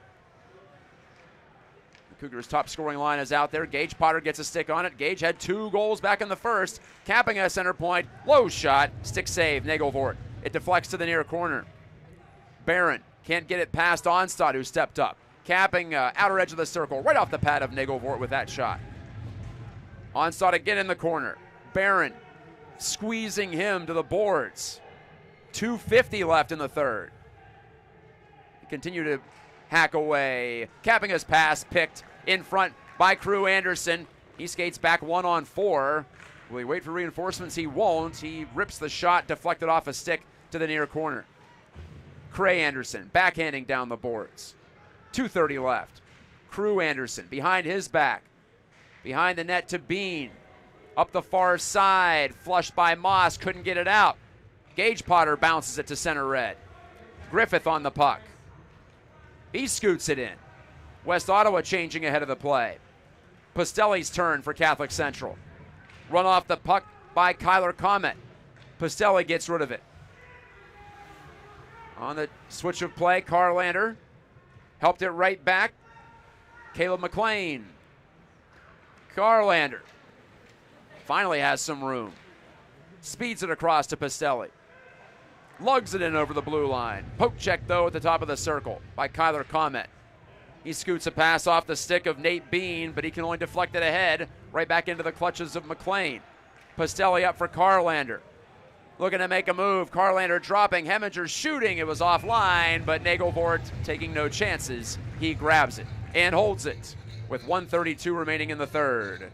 The Cougars' top scoring line is out there. Gage Potter gets a stick on it. Gage had 2 goals back in the first. Kappinga center point. Low shot. Stick save. Nagelvort. It deflects to the near corner. Barron can't get it past Onstad, who stepped up. Kappinga, outer edge of the circle, right off the pad of Nagelvort with that shot. Onstad again in the corner. Barron squeezing him to the boards. 2:50 left in the third. Continue to hack away. Kappinga's pass picked in front by Crew Anderson. He skates back 1-on-4. Will he wait for reinforcements? He won't. He rips the shot, deflected off a stick to the near corner. Cray Anderson backhanding down the boards. 2:30 left. Crew Anderson behind his back. Behind the net to Bean. Up the far side. Flushed by Moss. Couldn't get it out. Gage Potter bounces it to center red. Griffith on the puck. He scoots it in. West Ottawa changing ahead of the play. Pastelli's turn for Catholic Central. Run off the puck by Kyler Comet. Pastelli gets rid of it. On the switch of play, Carlander helped it right back. Caleb McLean. Carlander finally has some room. Speeds it across to Pastelli. Lugs it in over the blue line. Poke check, though, at the top of the circle by Kyler Comet. He scoots a pass off the stick of Nate Bean, but he can only deflect it ahead, right back into the clutches of McLean. Pastelli up for Carlander. Looking to make a move. Carlander dropping. Heminger shooting. It was offline, but Nagelvort taking no chances. He grabs it and holds it with 1:32 remaining in the third.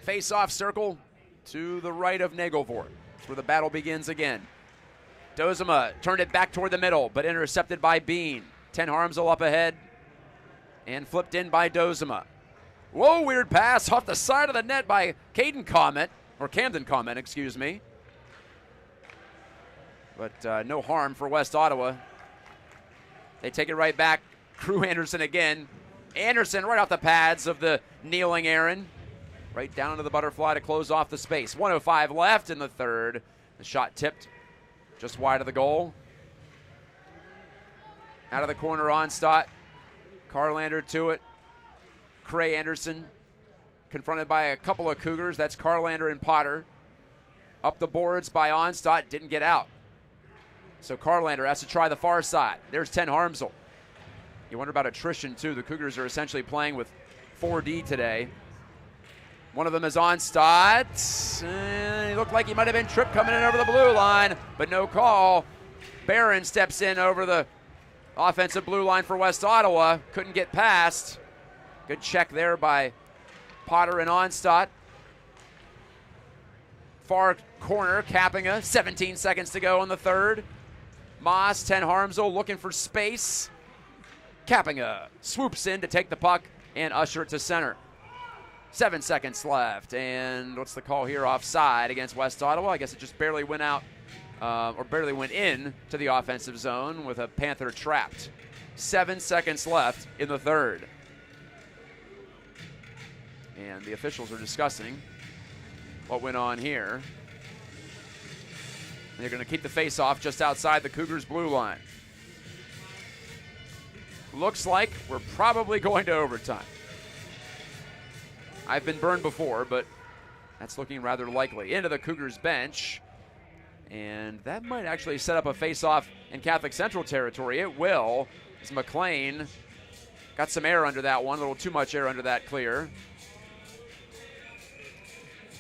Face-off circle to the right of Nagelvort. That's where the battle begins again. Dozema turned it back toward the middle, but intercepted by Bean. 10 Harmsel up ahead and flipped in by Dozema. Whoa, weird pass off the side of the net by Camden Comet, excuse me. But no harm for West Ottawa. They take it right back. Crew Anderson again. Anderson right off the pads of the kneeling Aaron. Right down into the butterfly to close off the space. 1:05 left in the third. The shot tipped just wide of the goal. Out of the corner, Onstad. Carlander to it. Cray Anderson confronted by a couple of Cougars. That's Carlander and Potter. Up the boards by Onstad. Didn't get out. So Carlander has to try the far side. There's 10 Harmsel. You wonder about attrition, too. The Cougars are essentially playing with 4D today. One of them is Onstad. He looked like he might have been tripped coming in over the blue line, but no call. Barron steps in over the offensive blue line for West Ottawa. Couldn't get past. Good check there by Potter and Onstad. Far corner, Kappinga. 17 seconds to go in the third. Moss, 10 Harmsel looking for space. Kappinga swoops in to take the puck and usher it to center. 7 seconds left, and what's the call here? Offside against West Ottawa. I guess it just barely went out, or barely went in to the offensive zone with a Panther trapped. 7 seconds left in the third. And the officials are discussing what went on here. They're going to keep the face-off just outside the Cougars' blue line. Looks like we're probably going to overtime. I've been burned before, but that's looking rather likely. Into the Cougars bench, and that might actually set up a face-off in Catholic Central territory. It will, as McLean got some air under that one, a little too much air under that clear.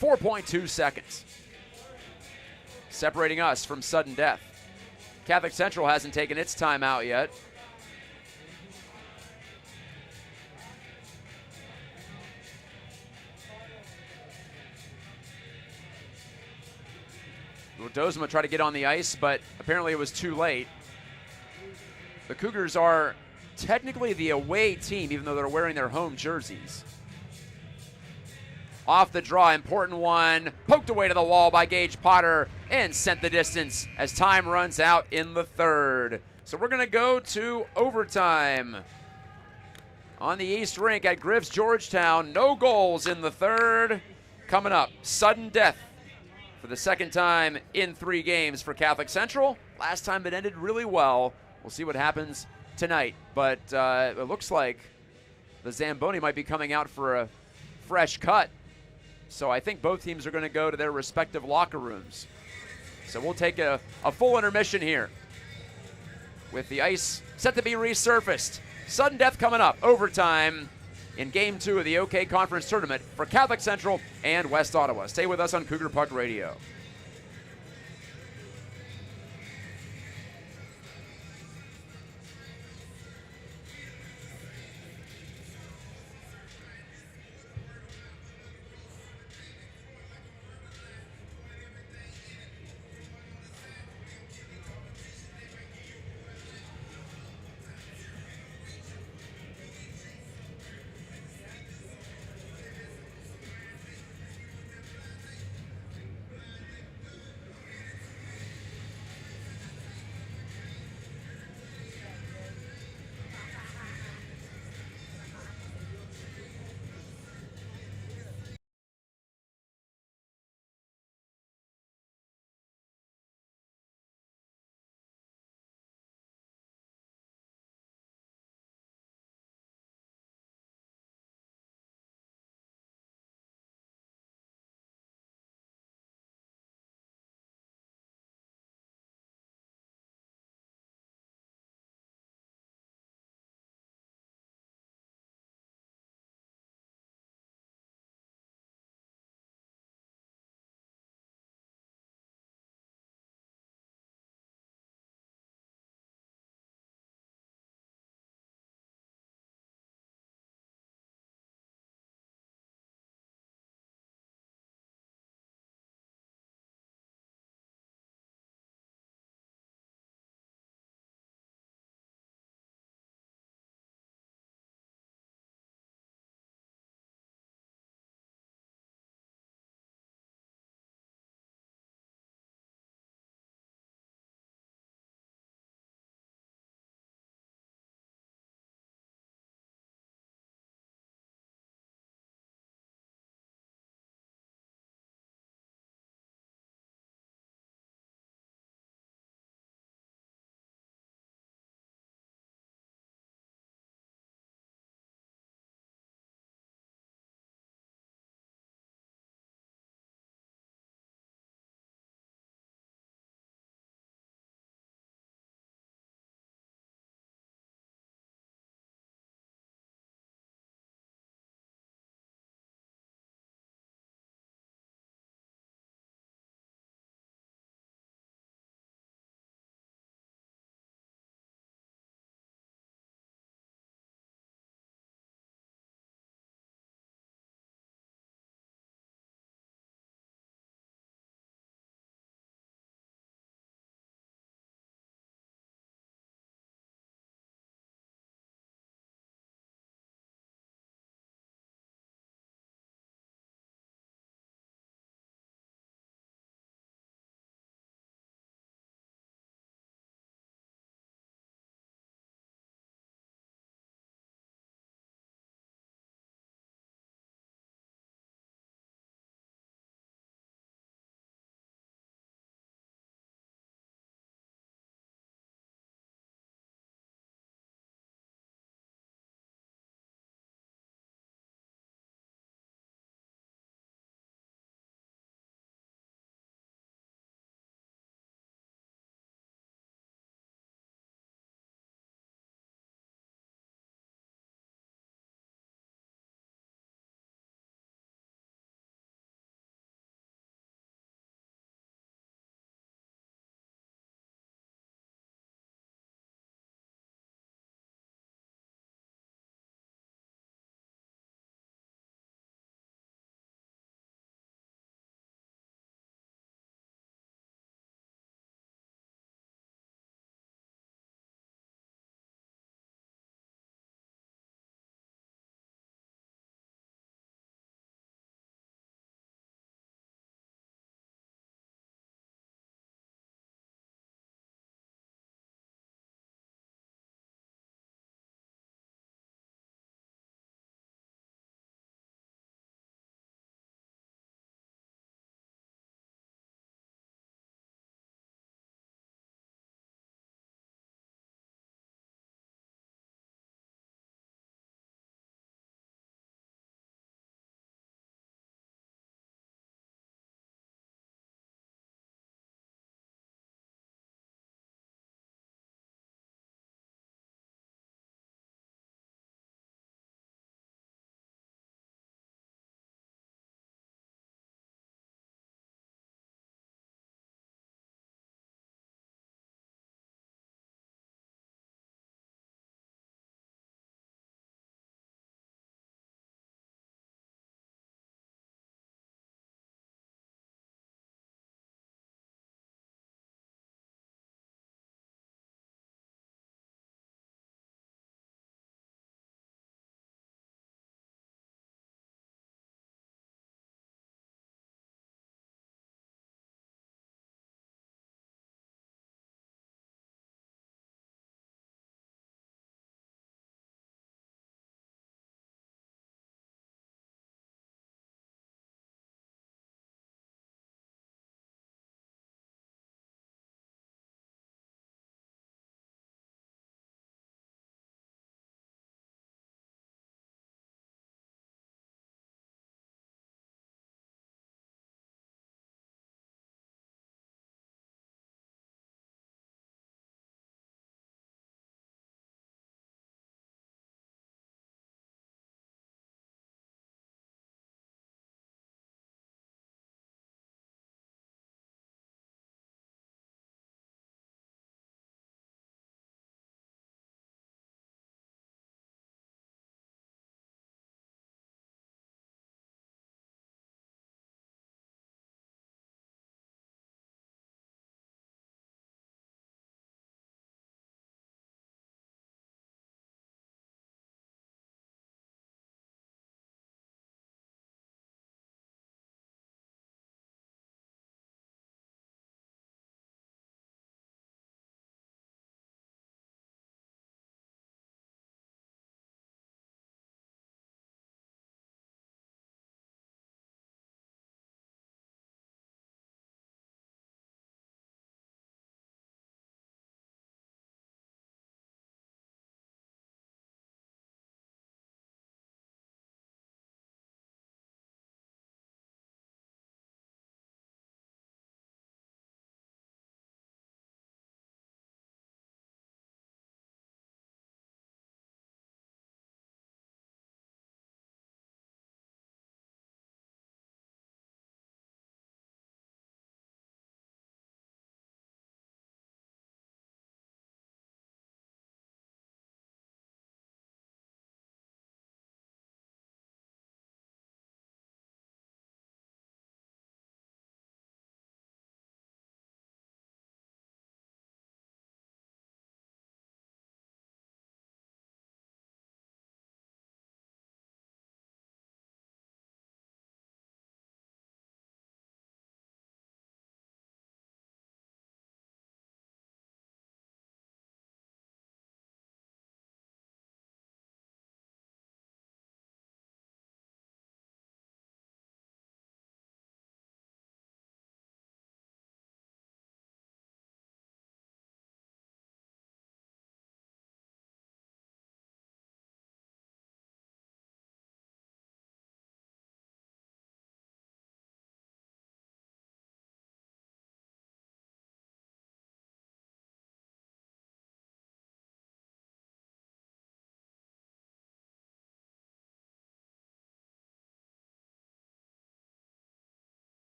4.2 seconds separating us from sudden death. Catholic Central hasn't taken its time out yet. Dozema tried to get on the ice, but apparently it was too late. the Cougars are technically the away team, even though they're wearing their home jerseys. Off the draw, important one. Poked away to the wall by Gage Potter and sent the distance as time runs out in the third. So we're going to go to overtime. On the East Rink at Griff's Georgetown, no goals in the third. Coming up, sudden death for the second time in 3 games for Catholic Central. Last time it ended really well. We'll see what happens tonight. But it looks like the Zamboni might be coming out for a fresh cut. So I think both teams are going to go to their respective locker rooms. So we'll take a full intermission here with the ice set to be resurfaced. Sudden death coming up, overtime in Game 2 of the OK Conference Tournament for Catholic Central and West Ottawa. Stay with us on Cougar Puck Radio.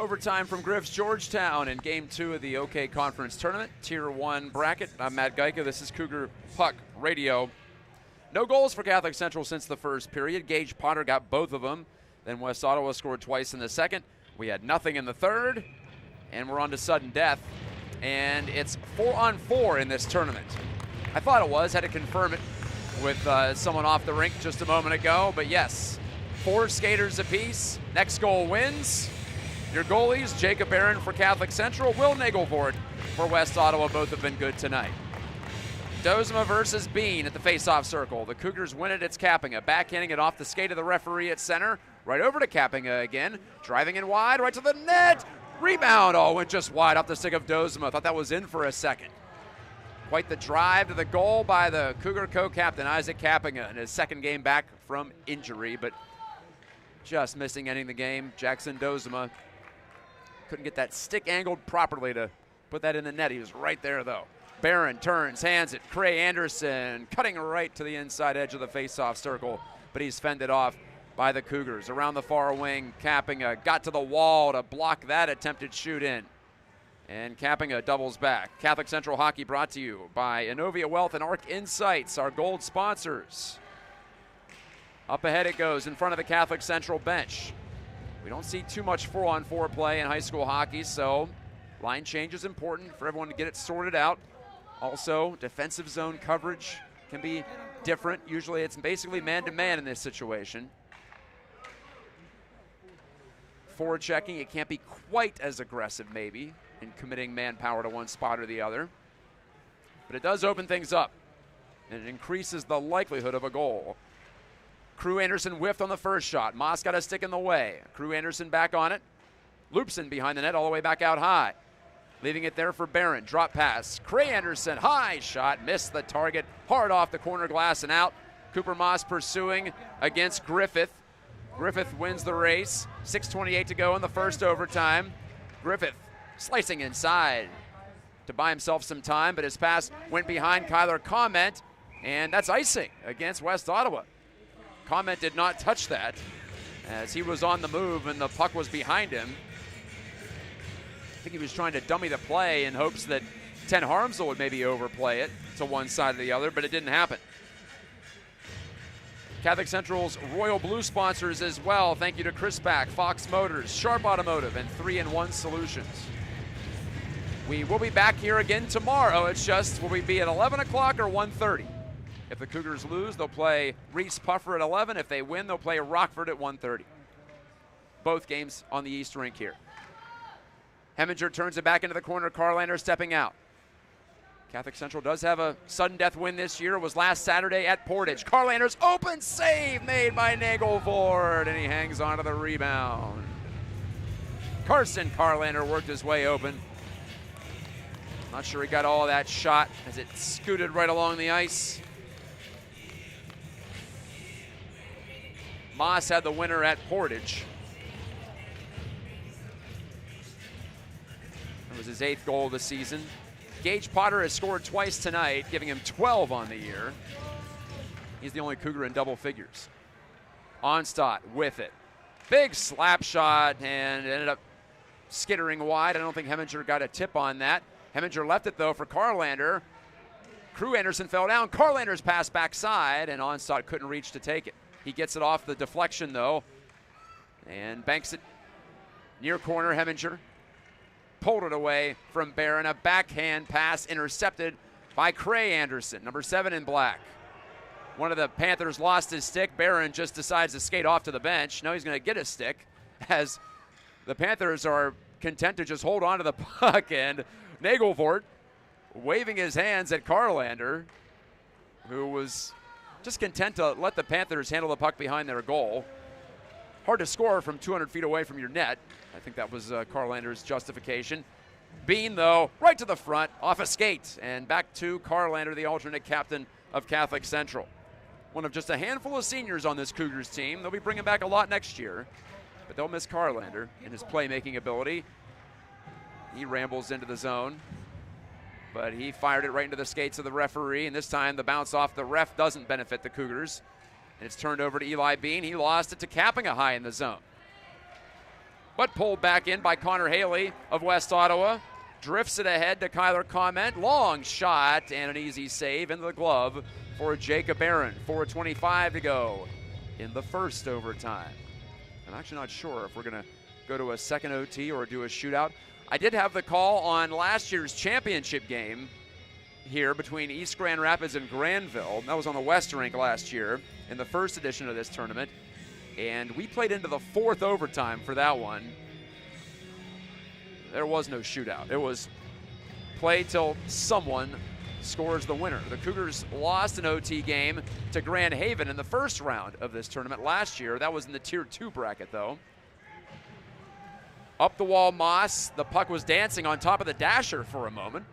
Overtime from Griff's Georgetown in Game 2 of the OK Conference Tournament, Tier 1 bracket. I'm Matt Gajtka. This is Cougar Puck Radio. No goals for Catholic Central since the first period. Gage Potter got both of them. Then West Ottawa scored twice in the second. We had nothing in the third, and we're on to sudden death. And it's 4-on-4 in this tournament. I thought it was, had to confirm it with someone off the rink just a moment ago. But yes, 4 skaters apiece. Next goal wins. Your goalies, Jacob Barron for Catholic Central, Will Nagelvoort for West Ottawa. Both have been good tonight. Dozema versus Bean at the face-off circle. The Cougars win it. It's Kappinga. Backhanding it off the skate of the referee at center. Right over to Kappinga again. Driving in wide, right to the net. Rebound. Oh, went just wide off the stick of Dozema. Thought that was in for a second. Quite the drive to the goal by the Cougar co-captain, Isaac Kappinga, in his second game back from injury, but just missing ending the game. Jackson Dozema couldn't get that stick angled properly to put that in the net. He was right there, though. Barron turns, hands it. Cray Anderson cutting right to the inside edge of the face-off circle, but he's fended off by the Cougars. Around the far wing, Kappinga got to the wall to block that attempted shoot in. And Kappinga doubles back. Catholic Central Hockey brought to you by Innovia Wealth and Arc Insights, our gold sponsors. Up ahead it goes in front of the Catholic Central bench. We don't see too much 4-on-4 play in high school hockey, so line change is important for everyone to get it sorted out. Also, defensive zone coverage can be different. Usually it's basically man-to-man in this situation. Forward checking, it can't be quite as aggressive maybe in committing manpower to one spot or the other. But it does open things up, and it increases the likelihood of a goal. Crew Anderson whiffed on the first shot. Moss got a stick in the way. Crew Anderson back on it. Loops in behind the net all the way back out high. Leaving it there for Barron. Drop pass. Cray Anderson, high shot. Missed the target. Hard off the corner glass and out. Cooper Moss pursuing against Griffith. Griffith wins the race. 6:28 to go in the first overtime. Griffith slicing inside to buy himself some time, but his pass went behind Kyler Comment, and that's icing against West Ottawa. Comment did not touch that as he was on the move and the puck was behind him. I think he was trying to dummy the play in hopes that Ten Harmsel would maybe overplay it to one side or the other, but it didn't happen. Catholic Central's Royal Blue sponsors as well. Thank you to Chris Back, Fox Motors, Sharp Automotive, and 3-in-1 Solutions. We will be back here again tomorrow. It's just, will we be at 11 o'clock or 1:30? If the Cougars lose, they'll play Reese Puffer at 11. If they win, they'll play Rockford at 1:30. Both games on the East Rink here. Heminger turns it back into the corner. Carlander stepping out. Catholic Central does have a sudden death win this year. It was last Saturday at Portage. Carlander's open save made by Nagelvoort, and he hangs on to the rebound. Carson Carlander worked his way open. Not sure he got all of that shot as it scooted right along the ice. Moss had the winner at Portage. That was his 8th goal of the season. Gage Potter has scored twice tonight, giving him 12 on the year. He's the only Cougar in double figures. Onstadt with it. Big slap shot, and it ended up skittering wide. I don't think Heminger got a tip on that. Heminger left it, though, for Carlander. Crew Anderson fell down. Carlander's pass backside, and Onstadt couldn't reach to take it. He gets it off the deflection, though, and banks it near corner. Heminger pulled it away from Barron. A backhand pass intercepted by Cray Anderson, number 7 in black. One of the Panthers lost his stick. Barron just decides to skate off to the bench. Now he's going to get a stick as the Panthers are content to just hold on to the puck, and Nagelvoort waving his hands at Carlander, who was just content to let the Panthers handle the puck behind their goal. Hard to score from 200 feet away from your net. I think that was Carlander's justification. Bean, though, right to the front, off a skate, and back to Carlander, the alternate captain of Catholic Central. One of just a handful of seniors on this Cougars team. They'll be bringing back a lot next year, but they'll miss Carlander and his playmaking ability. He rambles into the zone, but he fired it right into the skates of the referee, and this time the bounce off the ref doesn't benefit the Cougars. And it's turned over to Eli Bean. He lost it to Kappinga high in the zone. but pulled back in by Connor Haley of West Ottawa. Drifts it ahead to Kyler Comment. Long shot and an easy save into the glove for Jacob Aaron. 4:25 to go in the first overtime. I'm actually not sure if we're going to go to a second OT or do a shootout. I did have the call on last year's championship game here between East Grand Rapids and Granville. That was on the West Rink last year in the first edition of this tournament. And we played into the fourth overtime for that one. There was no shootout. It was play till someone scores the winner. The Cougars lost an OT game to Grand Haven in the first round of this tournament last year. That was in the Tier 2 bracket, though. Up the wall, Moss. The puck was dancing on top of the dasher for a moment.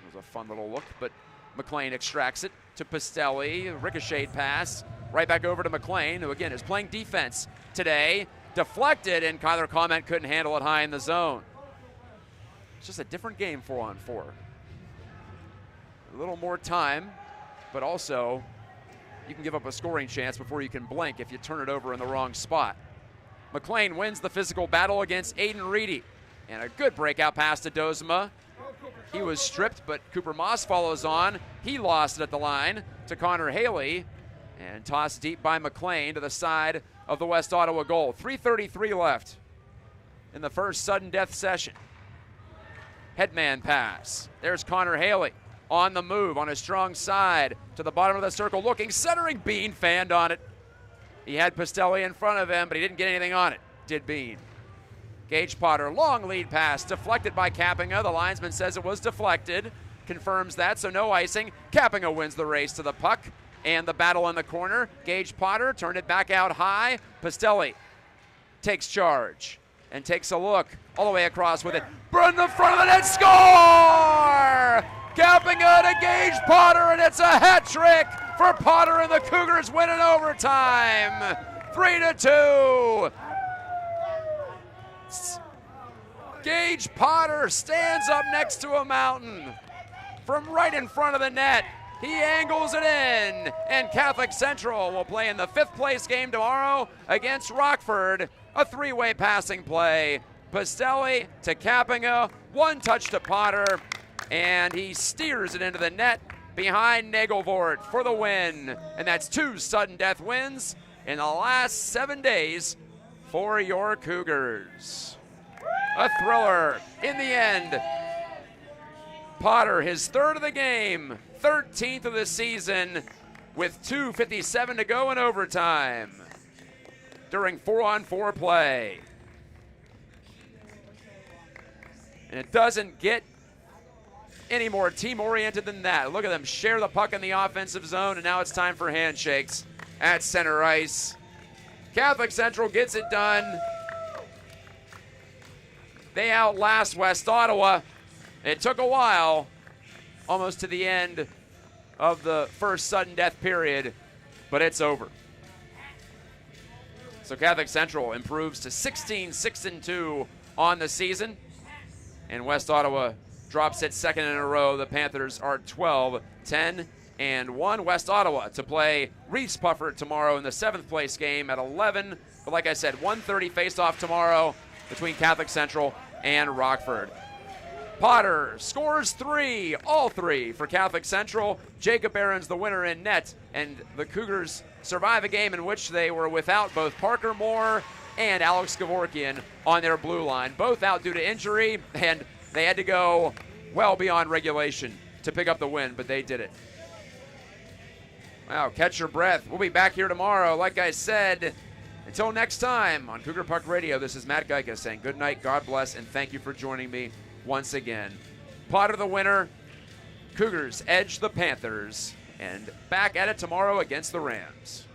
It was a fun little look, but McLean extracts it to Pastelli. Ricocheted pass right back over to McLean, who again is playing defense today. Deflected, and Kyler Comment couldn't handle it high in the zone. It's just a different game 4-on-4. A little more time, but also you can give up a scoring chance before you can blink if you turn it over in the wrong spot. McLean wins the physical battle against Aiden Reedy. And a good breakout pass to Dozema. He was stripped, but Cooper Moss follows on. He lost it at the line to Connor Haley. And tossed deep by McLean to the side of the West Ottawa goal. 3:33 left in the first sudden death session. Headman pass. There's Connor Haley on the move on a strong side to the bottom of the circle looking, centering. Bean fanned on it. He had Pastelli in front of him, but he didn't get anything on it, did Bean. Gage Potter, long lead pass, deflected by Kappinga. The linesman says it was deflected, confirms that, so no icing. Kappinga wins the race to the puck. And the battle in the corner. Gage Potter turned it back out high. Pastelli takes charge and takes a look all the way across with it. Run the front of the net, score! Kappinga to Gage Potter, and it's a hat trick for Potter, and the Cougars win in overtime. 3-2. Gage Potter stands up next to a mountain from right in front of the net. He angles it in, and Catholic Central will play in the fifth place game tomorrow against Rockford. A three-way passing play. Pastelli to Kappinga, one touch to Potter, and he steers it into the net behind Nagelvort for the win. And that's two sudden death wins in the last 7 days for your Cougars. A thriller in the end. Potter, his third of the game, 13th of the season, with 2:57 to go in overtime during 4-on-4 play. And it doesn't get any more team-oriented than that. Look at them share the puck in the offensive zone, and now it's time for handshakes at center ice. Catholic Central gets it done. They outlast West Ottawa. It took a while, almost to the end of the first sudden death period, but it's over. So Catholic Central improves to 16-6-2 on the season, and West Ottawa drops it second in a row. The Panthers are 12-10-1. West Ottawa to play Reese Pufford tomorrow in the seventh place game at 11. But like I said, 1:30 face-off tomorrow between Catholic Central and Rockford. Potter scores three, all three for Catholic Central. Jacob Aaron's the winner in net, and the Cougars survive a game in which they were without both Parker Moore and Alex Gavorkian on their blue line. Both out due to injury, and they had to go well beyond regulation to pick up the win, but they did it. Wow, catch your breath. We'll be back here tomorrow, like I said. Until next time on Cougar Puck Radio, this is Matt Gajtka saying good night, God bless, and thank you for joining me once again. Potter the winner. Cougars edge the Panthers, and back at it tomorrow against the Rams.